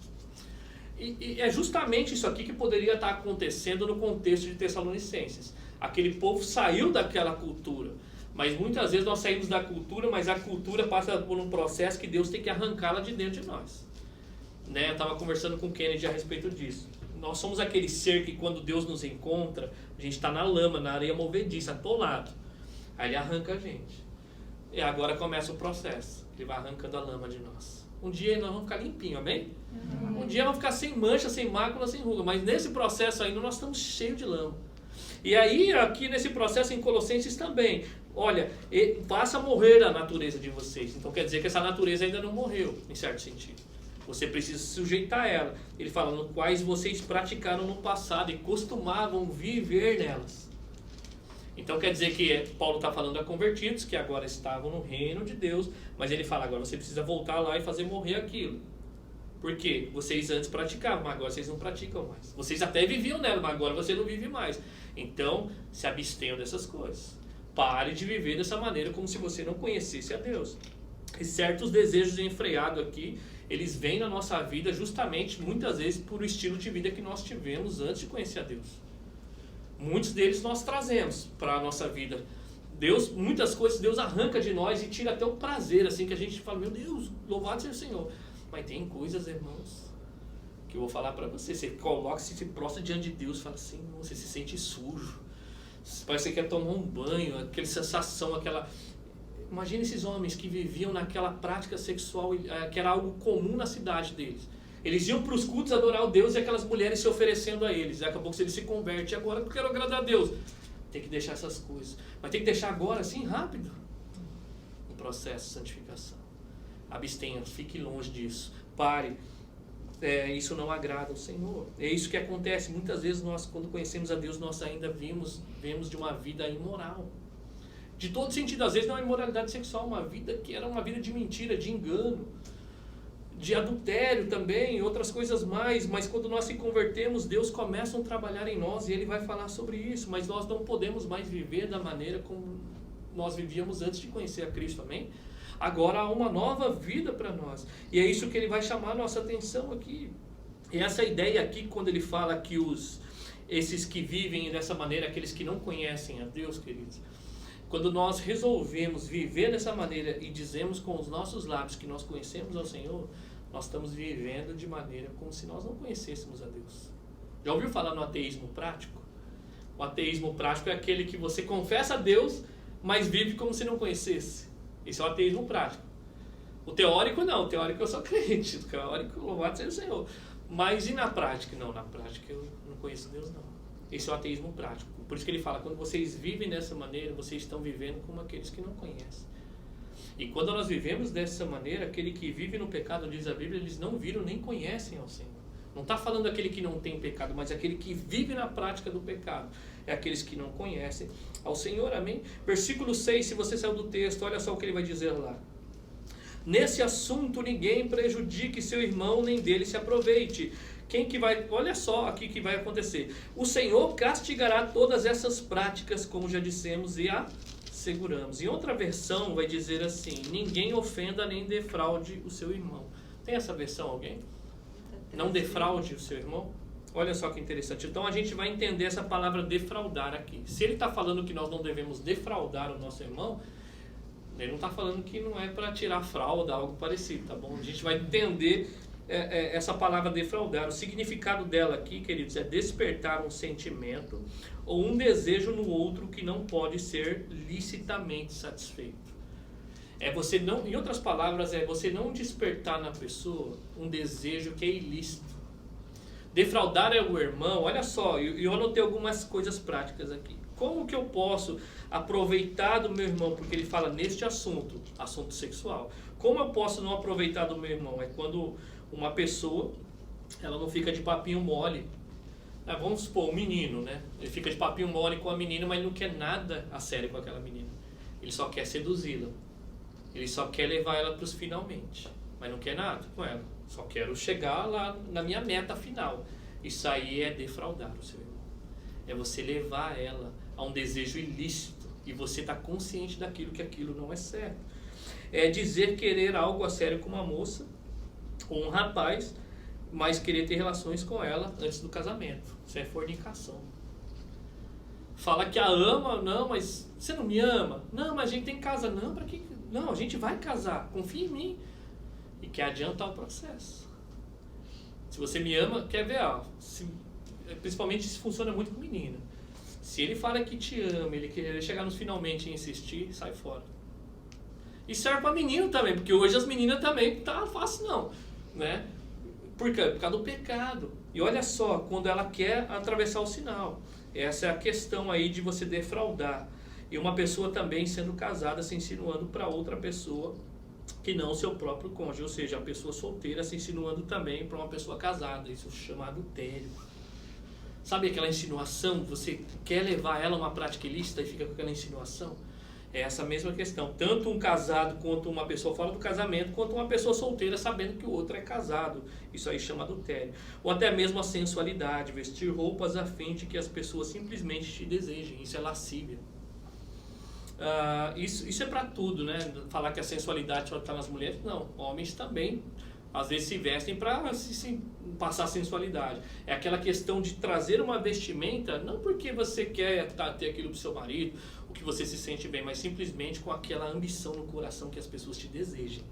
E é justamente isso aqui que poderia estar acontecendo no contexto de Tessalonicenses. Aquele povo saiu daquela cultura, mas muitas vezes nós saímos da cultura, mas a cultura passa por um processo que Deus tem que arrancá-la de dentro de nós. Né? Eu estava conversando com o Kennedy a respeito disso. Nós somos aquele ser que quando Deus nos encontra, a gente está na lama, na areia movediça, atolado. Aí ele arranca a gente. E agora começa o processo. Ele vai arrancando a lama de nós. Um dia nós vamos ficar limpinhos, amém? Um dia vamos ficar sem mancha, sem mácula, sem ruga. Mas nesse processo ainda nós estamos cheios de lama. E aí, aqui nesse processo em Colossenses também, olha, faça morrer a natureza de vocês. Então quer dizer que essa natureza ainda não morreu, em certo sentido. Você precisa se sujeitar a ela. Ele fala, no quais vocês praticaram no passado e costumavam viver nelas. Então quer dizer que Paulo está falando a convertidos, que agora estavam no reino de Deus, mas ele fala, agora você precisa voltar lá e fazer morrer aquilo. Porque vocês antes praticavam, mas agora vocês não praticam mais. Vocês até viviam nela, mas agora você não vive mais. Então, se abstenham dessas coisas. Pare de viver dessa maneira como se você não conhecesse a Deus. E certos desejos enfreados aqui, eles vêm na nossa vida justamente, muitas vezes, por o estilo de vida que nós tivemos antes de conhecer a Deus. Muitos deles nós trazemos para a nossa vida. Deus, muitas coisas Deus arranca de nós e tira até o prazer, assim, que a gente fala, meu Deus, louvado seja o Senhor. Mas tem coisas, irmãos, que eu vou falar para você. Você coloca, se prostra diante de Deus, fala assim, você se sente sujo. Parece que você quer tomar um banho, aquela sensação, aquela... Imagina esses homens que viviam naquela prática sexual, que era algo comum na cidade deles. Eles iam para os cultos adorar o Deus e aquelas mulheres se oferecendo a eles. Daqui a pouco eles se convertem. Agora eu quero agradar a Deus. Tem que deixar essas coisas. Mas tem que deixar agora, assim, rápido. O processo de santificação. Abstenha, fique longe disso. Pare. Isso não agrada ao Senhor. É isso que acontece. Muitas vezes nós, quando conhecemos a Deus, nós ainda vemos de uma vida imoral. De todo sentido. Às vezes não é imoralidade sexual, uma vida que era uma vida de mentira, de engano, de adultério também, outras coisas mais. Mas quando nós se convertemos, Deus começa a trabalhar em nós e Ele vai falar sobre isso. Mas nós não podemos mais viver da maneira como nós vivíamos antes de conhecer a Cristo, amém? Agora há uma nova vida para nós. E é isso que Ele vai chamar a nossa atenção aqui. E essa ideia aqui, quando Ele fala que esses que vivem dessa maneira, aqueles que não conhecem a Deus, queridos, quando nós resolvemos viver dessa maneira e dizemos com os nossos lábios que nós conhecemos ao Senhor, nós estamos vivendo de maneira como se nós não conhecêssemos a Deus. Já ouviu falar no ateísmo prático? O ateísmo prático é aquele que você confessa a Deus, mas vive como se não conhecesse. Esse é o ateísmo prático. O teórico não, o teórico eu sou crente, o teórico louvado seja o Senhor. Mas e na prática? Não, na prática eu não conheço Deus não. Esse é o ateísmo prático. Por isso que ele fala, quando vocês vivem dessa maneira, vocês estão vivendo como aqueles que não conhecem. E quando nós vivemos dessa maneira, aquele que vive no pecado, diz a Bíblia, eles não viram nem conhecem ao Senhor. Não está falando aquele que não tem pecado, mas aquele que vive na prática do pecado. É aqueles que não conhecem ao Senhor, amém? Versículo 6, se você saiu do texto, olha só o que ele vai dizer lá. Nesse assunto ninguém prejudique seu irmão, nem dele se aproveite. Olha só aqui que vai acontecer. O Senhor castigará todas essas práticas, como já dissemos e asseguramos. Em outra versão vai dizer assim, ninguém ofenda nem defraude o seu irmão. Tem essa versão alguém? Não defraude o seu irmão? Olha só que interessante. Então a gente vai entender essa palavra defraudar aqui. Se ele está falando que nós não devemos defraudar o nosso irmão, ele não está falando que não é para tirar fralda, algo parecido, tá bom? A gente vai entender essa palavra defraudar. O significado dela aqui, queridos, é despertar um sentimento ou um desejo no outro que não pode ser licitamente satisfeito. Você não, em outras palavras, você não despertar na pessoa um desejo que é ilícito. Defraudar é o irmão, olha só, eu anotei algumas coisas práticas aqui. Como que eu posso aproveitar do meu irmão? Porque ele fala neste assunto sexual. Como eu posso não aproveitar do meu irmão? É quando uma pessoa, ela não fica de papinho mole. Vamos supor, um menino, né? Ele fica de papinho mole com a menina, mas não quer nada a sério com aquela menina. Ele só quer seduzi-la. Ele só quer levar ela para os finalmente. Mas não quer nada com ela. Só quero chegar lá na minha meta final. Isso aí é defraudar o seu irmão. É você levar ela a um desejo ilícito. E você está consciente daquilo, que aquilo não é certo. É dizer querer algo a sério com uma moça ou um rapaz, mas querer ter relações com ela antes do casamento. Isso é fornicação. Fala que a ama, não, mas você não me ama. Não, mas a gente tem casa. Não, para que? Não, a gente vai casar. Confia em mim. E quer adiantar o processo. Se você me ama, quer ver, principalmente se funciona muito com menina. Se ele fala que te ama, ele quer chegar nos finalmente e insistir, sai fora. E serve para menino também, porque hoje as meninas também tá fácil não, né? Por quê? Por causa do pecado. E olha só, quando ela quer atravessar o sinal. Essa é a questão aí de você defraudar. E uma pessoa também sendo casada se insinuando para outra pessoa que não o seu próprio cônjuge, ou seja, a pessoa solteira se insinuando também para uma pessoa casada. Isso é chamado adultério. Sabe aquela insinuação? Você quer levar ela a uma prática ilícita e fica com aquela insinuação? É essa mesma questão. Tanto um casado quanto uma pessoa fora do casamento, quanto uma pessoa solteira sabendo que o outro é casado. Isso aí chama adultério. Ou até mesmo a sensualidade, vestir roupas a fim de que as pessoas simplesmente te desejem. Isso é lascívia. Isso é para tudo, né? Falar que a sensualidade só está nas mulheres, não. Homens também, às vezes, se vestem para passar sensualidade. É aquela questão de trazer uma vestimenta, não porque você quer ter aquilo para o seu marido, ou que você se sente bem, mas simplesmente com aquela ambição no coração que as pessoas te desejem.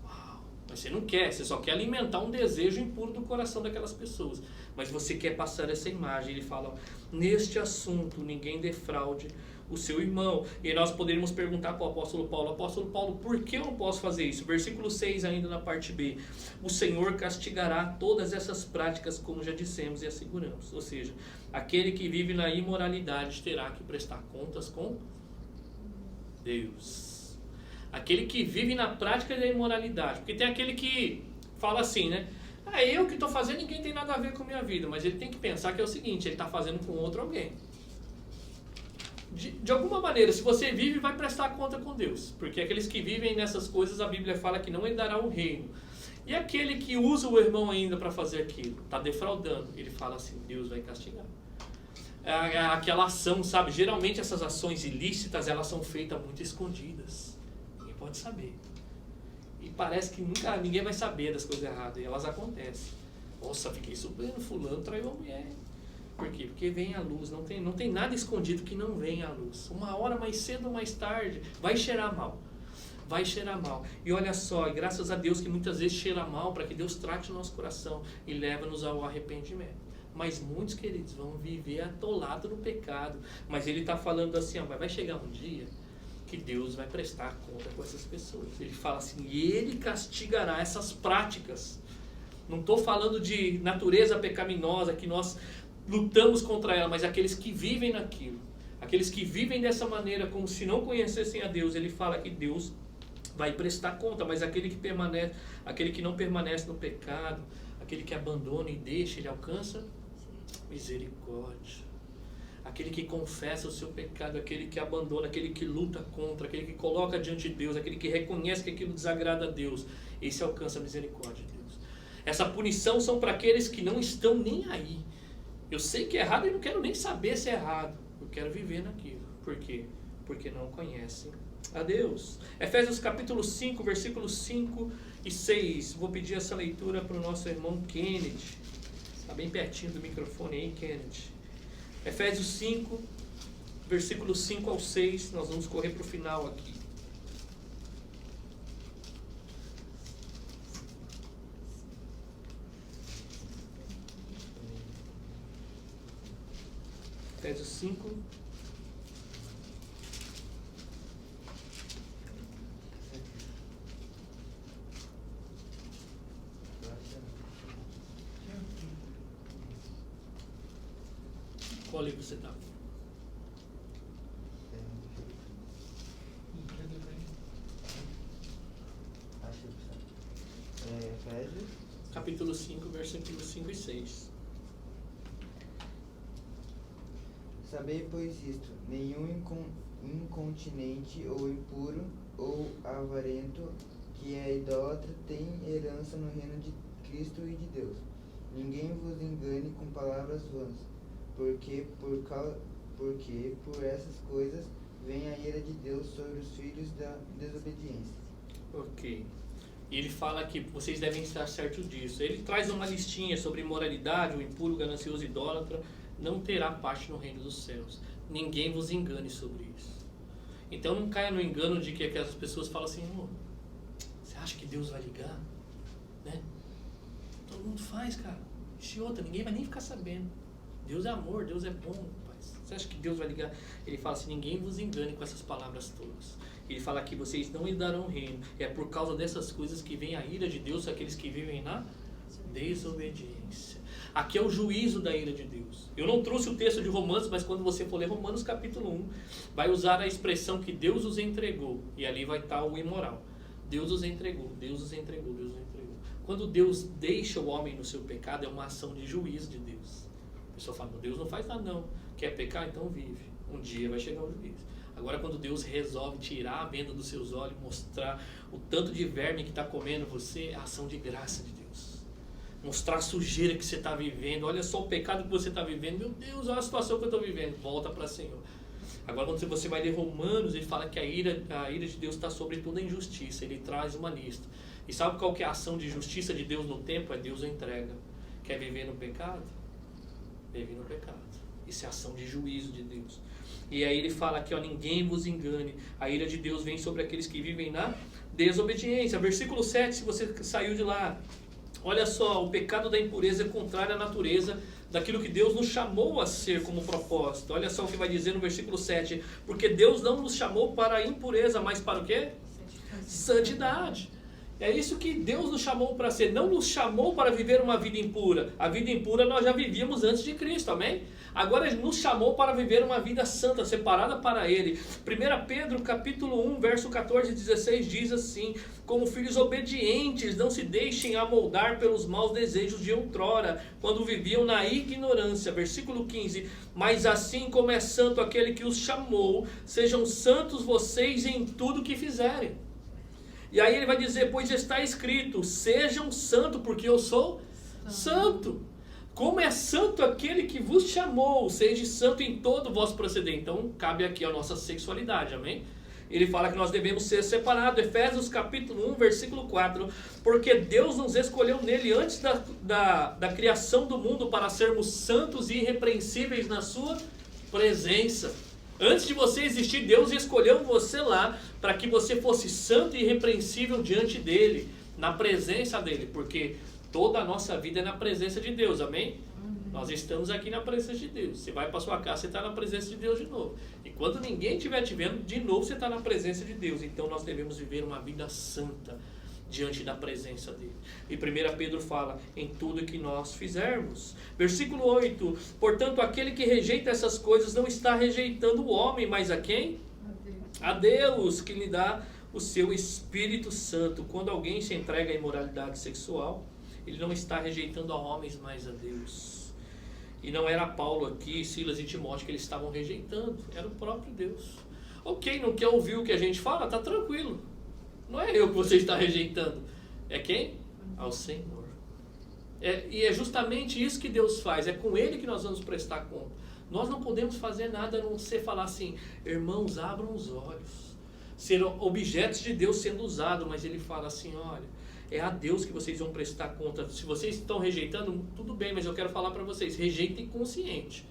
Uau! Mas você não quer, você só quer alimentar um desejo impuro do coração daquelas pessoas. Mas você quer passar essa imagem. Ele fala, neste assunto ninguém defraude o seu irmão. E nós poderíamos perguntar para o apóstolo Paulo, por que eu não posso fazer isso? Versículo 6 ainda na parte B. O Senhor castigará todas essas práticas, como já dissemos e asseguramos. Ou seja, aquele que vive na imoralidade terá que prestar contas com Deus. Aquele que vive na prática da imoralidade. Porque tem aquele que fala assim, né? Eu que estou fazendo, ninguém tem nada a ver com a minha vida. Mas ele tem que pensar que é o seguinte, ele está fazendo com outro alguém. De alguma maneira, se você vive, vai prestar conta com Deus. Porque aqueles que vivem nessas coisas, a Bíblia fala que não herdará o reino. E aquele que usa o irmão ainda para fazer aquilo, está defraudando, ele fala assim, Deus vai castigar. Aquela ação, sabe? Geralmente essas ações ilícitas, elas são feitas muito escondidas. Ninguém pode saber. E parece que ninguém vai saber das coisas erradas. E elas acontecem. Nossa, fiquei surpreso, fulano traiu a mulher. Por quê? Porque vem a luz, não tem nada escondido que não venha a luz. Uma hora mais cedo ou mais tarde, vai cheirar mal. Vai cheirar mal. E olha só, e graças a Deus que muitas vezes cheira mal, para que Deus trate o nosso coração e leva-nos ao arrependimento. Mas muitos, queridos, vão viver atolado no pecado. Mas ele está falando assim, vai chegar um dia que Deus vai prestar conta com essas pessoas. Ele fala assim, e ele castigará essas práticas. Não estou falando de natureza pecaminosa, que nós lutamos contra ela, mas aqueles que vivem naquilo, aqueles que vivem dessa maneira como se não conhecessem a Deus, ele fala que Deus vai prestar conta, mas aquele que não permanece no pecado, aquele que abandona e deixa, ele alcança misericórdia. Aquele que confessa o seu pecado, aquele que abandona, aquele que luta contra, aquele que coloca diante de Deus, aquele que reconhece que aquilo desagrada a Deus, esse alcança a misericórdia de Deus. Essa punição são para aqueles que não estão nem aí. Eu sei que é errado e não quero nem saber se é errado. Eu quero viver naquilo. Por quê? Porque não conhecem a Deus. Efésios capítulo 5, versículos 5 e 6. Vou pedir essa leitura para o nosso irmão Kennedy. Está bem pertinho do microfone aí, Kennedy. Efésios 5, versículos 5 ao 6. Nós vamos correr para o final aqui. Efésios 5. Qual livro você está? Efésios. Capítulo 5, versículos 5 e 6. Sabei, pois isto, nenhum incontinente ou impuro ou avarento que é idólatra tem herança no reino de Cristo e de Deus. Ninguém vos engane com palavras vãs, porque por essas coisas vem a ira de Deus sobre os filhos da desobediência. Ok. E ele fala que vocês devem estar certos disso. Ele traz uma listinha sobre imoralidade, o impuro, ganancioso, idólatra, não terá parte no reino dos céus. Ninguém vos engane sobre isso. Então não caia no engano de que aquelas pessoas falam assim, você acha que Deus vai ligar? Né? Todo mundo faz, cara. E outra, ninguém vai nem ficar sabendo. Deus é amor, Deus é bom, rapaz. Você acha que Deus vai ligar? Ele fala assim, ninguém vos engane com essas palavras todas. Ele fala que vocês não herdarão o reino. É por causa dessas coisas que vem a ira de Deus, aqueles que vivem na desobediência. Aqui é o juízo da ira de Deus. Eu não trouxe o texto de Romanos, mas quando você for ler Romanos capítulo 1, vai usar a expressão que Deus os entregou. E ali vai estar o imoral. Deus os entregou, Deus os entregou, Deus os entregou. Quando Deus deixa o homem no seu pecado, é uma ação de juízo de Deus. A pessoa fala, Deus não faz nada não. Quer pecar? Então vive. Um dia vai chegar o juízo. Agora, quando Deus resolve tirar a venda dos seus olhos, mostrar o tanto de verme que está comendo você, é a ação de graça de Deus. Mostrar a sujeira que você está vivendo. Olha só o pecado que você está vivendo. Meu Deus, olha a situação que eu estou vivendo. Volta para o Senhor. Agora, quando você vai ler Romanos, ele fala que a ira de Deus está sobre toda a injustiça. Ele traz uma lista. E sabe qual que é a ação de justiça de Deus no tempo? É Deus entrega. Quer viver no pecado? Vive no pecado. Isso é ação de juízo de Deus. E aí ele fala aqui, ó, ninguém vos engane. A ira de Deus vem sobre aqueles que vivem na desobediência. Versículo 7, se você saiu de lá. Olha só, o pecado da impureza é contrário à natureza daquilo que Deus nos chamou a ser como propósito. Olha só o que vai dizer no versículo 7. Porque Deus não nos chamou para a impureza, mas para o quê? Santidade. É isso que Deus nos chamou para ser. Não nos chamou para viver uma vida impura. A vida impura nós já vivíamos antes de Cristo, amém? Agora Ele nos chamou para viver uma vida santa, separada para Ele. 1 Pedro capítulo 1, verso 14 e 16 diz assim: como filhos obedientes, não se deixem amoldar pelos maus desejos de outrora, quando viviam na ignorância. Versículo 15: mas assim como é santo aquele que os chamou, sejam santos vocês em tudo que fizerem. E aí ele vai dizer, pois está escrito, sejam santos, porque eu sou santo. Como é santo aquele que vos chamou, seja santo em todo o vosso proceder. Então, cabe aqui a nossa sexualidade, amém? Ele fala que nós devemos ser separados. Efésios capítulo 1, versículo 4. Porque Deus nos escolheu nele antes da criação do mundo para sermos santos e irrepreensíveis na sua presença. Antes de você existir, Deus escolheu você lá para que você fosse santo e irrepreensível diante dele, na presença dele, porque toda a nossa vida é na presença de Deus, amém? Nós estamos aqui na presença de Deus. Você vai para sua casa, você está na presença de Deus de novo. E quando ninguém estiver te vendo, de novo você está na presença de Deus. Então nós devemos viver uma vida santa diante da presença dele. E 1 Pedro fala, em tudo que nós fizermos. Versículo 8, portanto aquele que rejeita essas coisas não está rejeitando o homem, mas a quem? A Deus, que lhe dá o seu Espírito Santo. Quando alguém se entrega à imoralidade sexual, ele não está rejeitando a homens, mas a Deus. E não era Paulo aqui, Silas e Timóteo que eles estavam rejeitando, era o próprio Deus. Ok, não quer ouvir o que a gente fala? Tá tranquilo. Não é eu que você está rejeitando. É quem? Ao Senhor. E é justamente isso que Deus faz. É com Ele que nós vamos prestar conta. Nós não podemos fazer nada a não ser falar assim, irmãos, abram os olhos. Ser objetos de Deus sendo usado. Mas Ele fala assim, olha, é a Deus que vocês vão prestar conta. Se vocês estão rejeitando, tudo bem, mas eu quero falar para vocês, rejeitem consciente.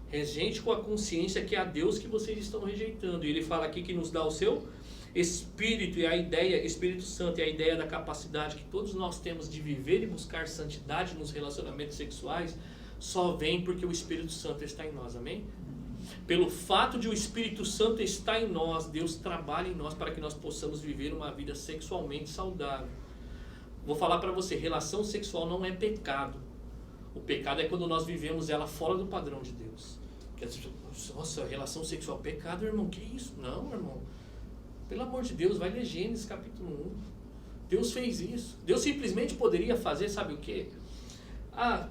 Rejeite com a consciência que é a Deus que vocês estão rejeitando. E Ele fala aqui que nos dá o seu Espírito e a ideia, Espírito Santo e a ideia da capacidade que todos nós temos de viver e buscar santidade nos relacionamentos sexuais, só vem porque o Espírito Santo está em nós, amém? Pelo fato de o Espírito Santo estar em nós, Deus trabalha em nós para que nós possamos viver uma vida sexualmente saudável. Vou falar para você, relação sexual não é pecado. O pecado é quando nós vivemos ela fora do padrão de Deus. Nossa, relação sexual, pecado, irmão, que isso? Não, irmão. Pelo amor de Deus, vai ler Gênesis capítulo 1. Deus fez isso. Deus simplesmente poderia fazer, sabe o quê?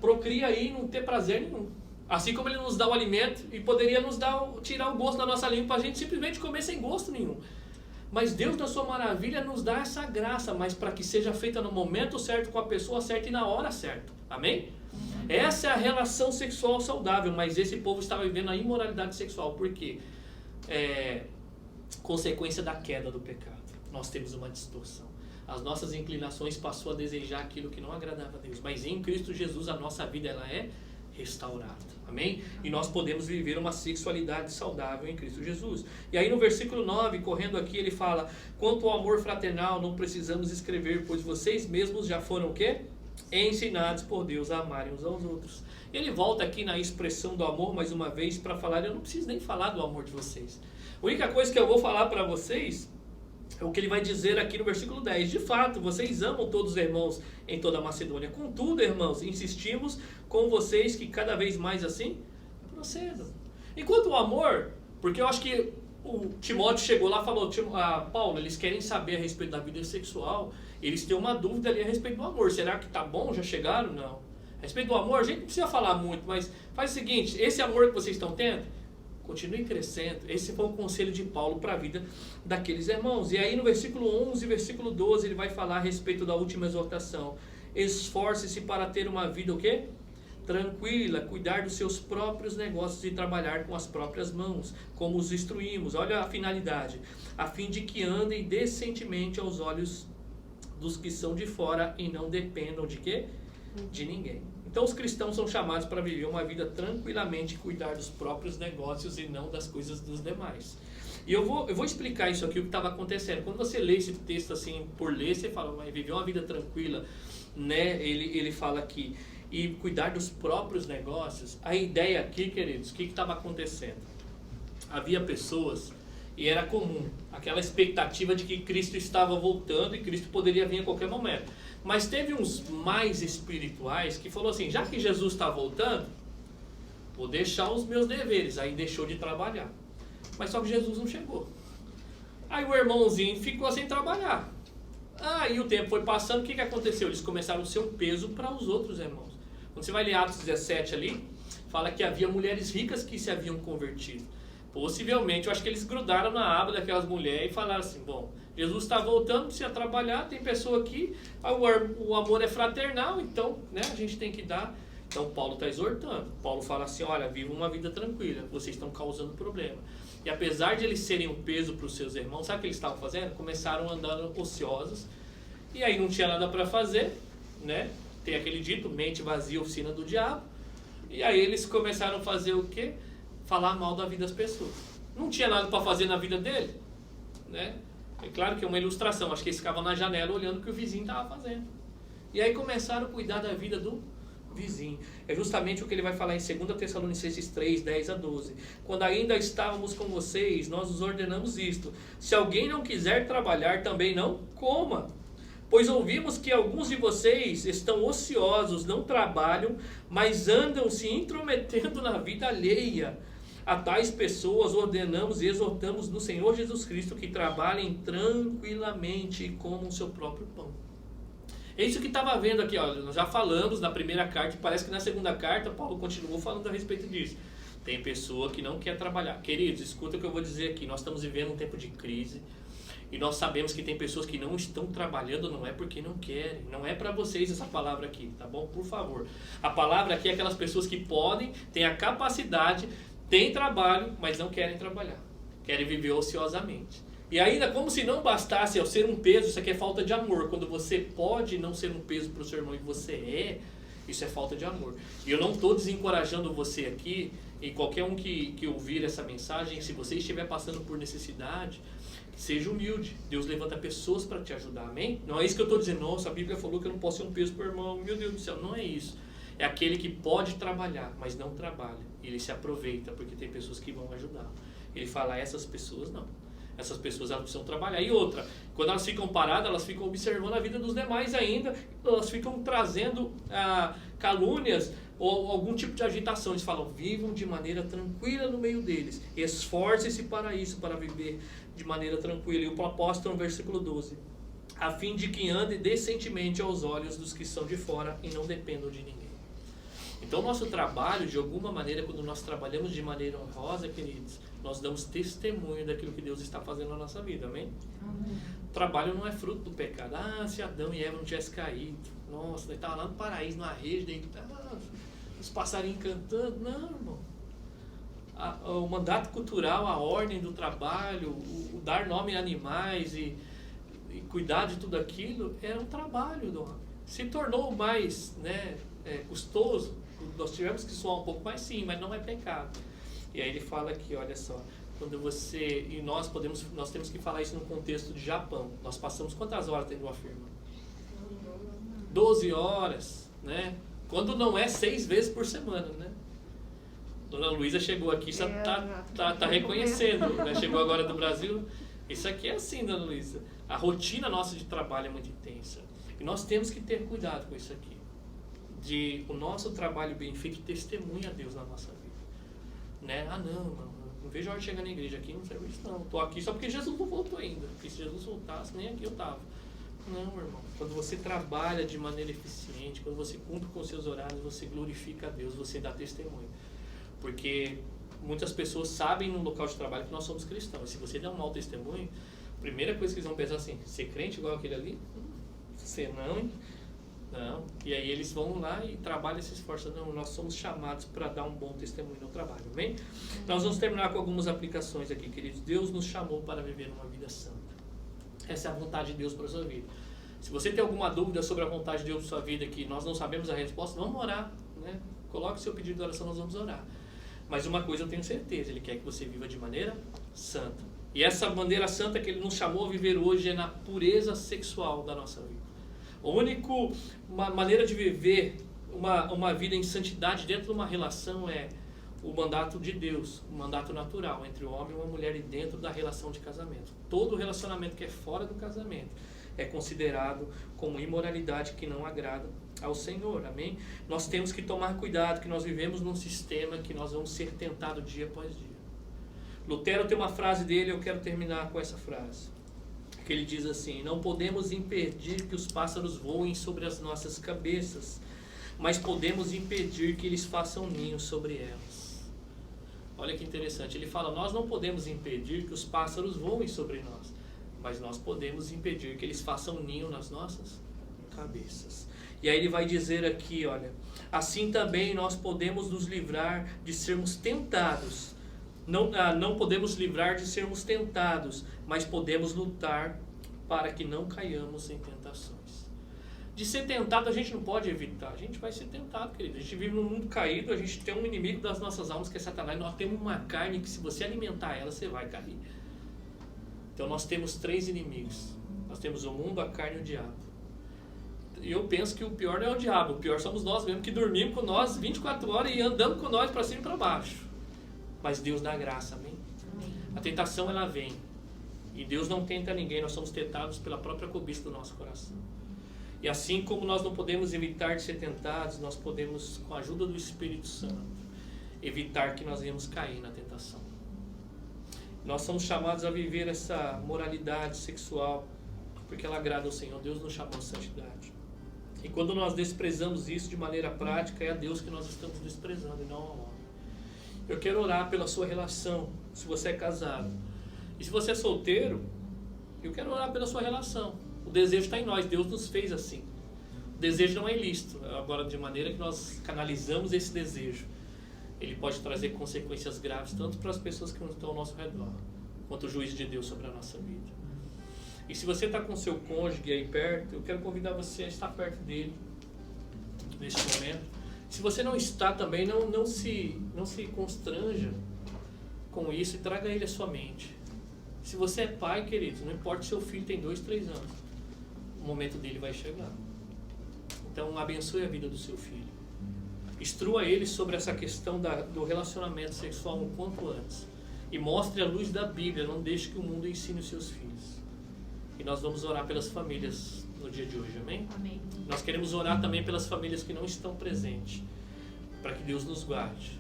Procria aí e não ter prazer nenhum. Assim como Ele nos dá o alimento e poderia nos tirar o gosto da nossa língua para a gente simplesmente comer sem gosto nenhum. Mas Deus, na sua maravilha, nos dá essa graça, mas para que seja feita no momento certo, com a pessoa certa e na hora certa. Amém? Essa é a relação sexual saudável, mas esse povo estava vivendo a imoralidade sexual. Por quê? Consequência da queda do pecado. Nós temos uma distorção. As nossas inclinações passou a desejar aquilo que não agradava a Deus. Mas em Cristo Jesus a nossa vida ela é restaurada. Amém? E nós podemos viver uma sexualidade saudável em Cristo Jesus. E aí no versículo 9, correndo aqui, ele fala: quanto ao amor fraternal, não precisamos escrever, pois vocês mesmos já foram o quê? Ensinados por Deus a amarem uns aos outros. Ele volta aqui na expressão do amor mais uma vez para falar, eu não preciso nem falar do amor de vocês. A única coisa que eu vou falar para vocês é o que ele vai dizer aqui no versículo 10. De fato, vocês amam todos os irmãos em toda a Macedônia. Contudo, irmãos, insistimos com vocês que cada vez mais assim procedam. Enquanto o amor, porque eu acho que o Timóteo chegou lá e falou, Paulo, eles querem saber a respeito da vida sexual, eles têm uma dúvida ali a respeito do amor. Será que tá bom? Já chegaram? Não. A respeito do amor, a gente não precisa falar muito, mas faz o seguinte, esse amor que vocês estão tendo, Continue crescendo. Esse foi o conselho de Paulo para a vida daqueles irmãos. E aí no versículo 11 e versículo 12 ele vai falar a respeito da última exortação. Esforce-se para ter uma vida o quê? Tranquila, cuidar dos seus próprios negócios e trabalhar com as próprias mãos, como os instruímos. Olha a finalidade. A fim de que andem decentemente aos olhos dos que são de fora e não dependam de quê? De ninguém. Então os cristãos são chamados para viver uma vida tranquilamente e cuidar dos próprios negócios e não das coisas dos demais. E eu vou explicar isso aqui, o que estava acontecendo. Quando você lê esse texto assim, por ler, você fala, mas viver uma vida tranquila, né? Ele fala aqui, e cuidar dos próprios negócios. A ideia aqui, queridos, o que estava acontecendo? Havia pessoas, e era comum, aquela expectativa de que Cristo estava voltando e Cristo poderia vir a qualquer momento. Mas teve uns mais espirituais que falou assim, já que Jesus está voltando, vou deixar os meus deveres. Aí deixou de trabalhar. Mas só que Jesus não chegou. Aí o irmãozinho ficou sem trabalhar. Aí o tempo foi passando, o que aconteceu? Eles começaram a ser um peso para os outros irmãos. Quando você vai ler Atos 17 ali, fala que havia mulheres ricas que se haviam convertido. Possivelmente, eu acho que eles grudaram na aba daquelas mulheres e falaram assim, bom, Jesus está voltando, precisa trabalhar, tem pessoa aqui, o amor é fraternal, então né, a gente tem que dar. Então Paulo está exortando. Paulo fala assim, olha, vivam uma vida tranquila, vocês estão causando problema. E apesar de eles serem um peso para os seus irmãos, sabe o que eles estavam fazendo? Começaram andando ociosos, e aí não tinha nada para fazer, né? Tem aquele dito, mente vazia, oficina do diabo. E aí eles começaram a fazer o quê? Falar mal da vida das pessoas. Não tinha nada para fazer na vida dele, né? É claro que é uma ilustração, acho que eles ficavam na janela olhando o que o vizinho estava fazendo. E aí começaram a cuidar da vida do vizinho. É justamente o que ele vai falar em 2 Tessalonicenses 3, 10 a 12. Quando ainda estávamos com vocês, nós os ordenamos isto. Se alguém não quiser trabalhar, também não coma. Pois ouvimos que alguns de vocês estão ociosos, não trabalham, mas andam se intrometendo na vida alheia. A tais pessoas ordenamos e exortamos no Senhor Jesus Cristo que trabalhem tranquilamente e comam o seu próprio pão. É isso que estava vendo aqui, olha, nós já falamos na primeira carta, e parece que na segunda carta Paulo continuou falando a respeito disso. Tem pessoa que não quer trabalhar. Queridos, escuta o que eu vou dizer aqui, nós estamos vivendo um tempo de crise, e nós sabemos que tem pessoas que não estão trabalhando, não é porque não querem, não é para vocês essa palavra aqui, tá bom? Por favor. A palavra aqui é aquelas pessoas que podem, têm a capacidade, têm trabalho, mas não querem trabalhar, querem viver ociosamente. E ainda, como se não bastasse ao ser um peso, isso aqui é falta de amor. Quando você pode não ser um peso para o seu irmão e você é, isso é falta de amor. E eu não estou desencorajando você aqui, e qualquer um que ouvir essa mensagem, se você estiver passando por necessidade, seja humilde. Deus levanta pessoas para te ajudar, amém? Não é isso que eu estou dizendo, nossa, a Bíblia falou que eu não posso ser um peso para o irmão, meu Deus do céu, não é isso. É aquele que pode trabalhar, mas não trabalha. Ele se aproveita, porque tem pessoas que vão ajudar. Ele fala, essas pessoas não. Essas pessoas elas precisam trabalhar. E outra, quando elas ficam paradas, elas ficam observando a vida dos demais ainda, elas ficam trazendo calúnias ou algum tipo de agitação. Eles falam, vivam de maneira tranquila no meio deles. Esforce-se para isso, para viver de maneira tranquila. E o apóstolo no versículo 12, a fim de que ande decentemente aos olhos dos que são de fora e não dependam de ninguém. Então, nosso trabalho, de alguma maneira, quando nós trabalhamos de maneira honrosa, queridos, nós damos testemunho daquilo que Deus está fazendo na nossa vida, amém? Amém. O trabalho não é fruto do pecado. Se Adão e Eva não tivessem caído, nossa, nós estávamos lá no paraíso, numa rede, os passarinhos cantando. Não, irmão. O mandato cultural, a ordem do trabalho, o dar nome a animais e cuidar de tudo aquilo, era um trabalho do homem. Se tornou mais custoso, nós tivemos que suar um pouco mais, sim, mas não é pecado. E aí ele fala aqui, olha só, quando você, e nós temos que falar isso no contexto de Japão. Nós passamos quantas horas tendo uma firma? 12 horas, né? Quando não é 6 vezes por semana, né? Dona Luísa chegou aqui, já tá reconhecendo, né? Chegou agora do Brasil. Isso aqui é assim, Dona Luísa. A rotina nossa de trabalho é muito intensa. E nós temos que ter cuidado com isso aqui. De o nosso trabalho bem feito testemunha a Deus na nossa vida. Né? Não, mano, não vejo a hora de chegar na igreja aqui no serviço, não. Estou aqui só porque Jesus não voltou ainda. Porque se Jesus voltasse, nem aqui eu estava. Não, irmão. Quando você trabalha de maneira eficiente, quando você cumpre com seus horários, você glorifica a Deus, você dá testemunho. Porque muitas pessoas sabem no local de trabalho que nós somos cristãos. E se você der um mau testemunho, a primeira coisa que eles vão pensar assim, ser crente igual aquele ali? Você não, hein? Não. E aí eles vão lá e trabalham e se esforçam. Não, nós somos chamados para dar um bom testemunho no trabalho, amém? Nós vamos terminar com algumas aplicações aqui, queridos. Deus nos chamou para viver uma vida santa. Essa é a vontade de Deus para a sua vida. Se você tem alguma dúvida sobre a vontade de Deus para a sua vida, que nós não sabemos a resposta, vamos orar, né? Coloque seu pedido de oração, nós vamos orar. Mas uma coisa eu tenho certeza, Ele quer que você viva de maneira santa. E essa maneira santa que Ele nos chamou a viver hoje é na pureza sexual da nossa vida. A única maneira de viver uma vida em santidade dentro de uma relação é o mandato de Deus, o mandato natural entre o homem e uma mulher e dentro da relação de casamento. Todo relacionamento que é fora do casamento é considerado como imoralidade que não agrada ao Senhor, amém? Nós temos que tomar cuidado, que nós vivemos num sistema que nós vamos ser tentados dia após dia. Lutero tem uma frase dele, eu quero terminar com essa frase, que ele diz assim: não podemos impedir que os pássaros voem sobre as nossas cabeças, mas podemos impedir que eles façam ninho sobre elas. Olha que interessante, ele fala, nós não podemos impedir que os pássaros voem sobre nós, mas nós podemos impedir que eles façam ninho nas nossas cabeças. E aí ele vai dizer aqui, olha, assim também nós podemos nos livrar de sermos tentados. Não podemos livrar de sermos tentados, mas podemos lutar para que não caiamos em tentações. De ser tentado a gente não pode evitar, a gente vai ser tentado, querido. A gente vive num mundo caído, a gente tem um inimigo das nossas almas que é Satanás, e nós temos uma carne que se você alimentar ela, você vai cair. Então nós temos 3 inimigos. Nós temos o mundo, a carne e o diabo. E eu penso que o pior não é o diabo, o pior somos nós mesmo, que dormimos com nós 24 horas e andamos com nós para cima e para baixo. Mas Deus dá graça, amém? A tentação ela vem. E Deus não tenta ninguém, nós somos tentados pela própria cobiça do nosso coração. E assim como nós não podemos evitar de ser tentados, nós podemos, com a ajuda do Espírito Santo, evitar que nós venhamos cair na tentação. Nós somos chamados a viver essa moralidade sexual, porque ela agrada ao Senhor. Deus nos chamou a santidade. E quando nós desprezamos isso de maneira prática, é a Deus que nós estamos desprezando e não ao homem. Eu quero orar pela sua relação, se você é casado. E se você é solteiro, eu quero orar pela sua relação. O desejo está em nós, Deus nos fez assim. O desejo não é ilícito, agora de maneira que nós canalizamos esse desejo, ele pode trazer consequências graves, tanto para as pessoas que não estão ao nosso redor, quanto o juízo de Deus sobre a nossa vida. E se você está com o seu cônjuge aí perto, eu quero convidar você a estar perto dele, neste momento. Se você não está também, não se constranja com isso e traga ele à sua mente. Se você é pai, querido, não importa se seu filho tem 2, 3 anos, o momento dele vai chegar. Então abençoe a vida do seu filho. Instrua ele sobre essa questão do relacionamento sexual um quanto antes. E mostre a luz da Bíblia, não deixe que o mundo ensine os seus filhos. E nós vamos orar pelas famílias no dia de hoje, amém? Amém. Nós queremos orar também pelas famílias que não estão presentes, para que Deus nos guarde.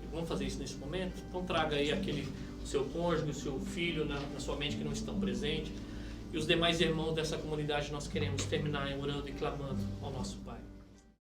E vamos fazer isso nesse momento? Então traga aí o seu cônjuge, o seu filho na sua mente que não estão presentes. E os demais irmãos dessa comunidade nós queremos terminar orando e clamando ao nosso Pai.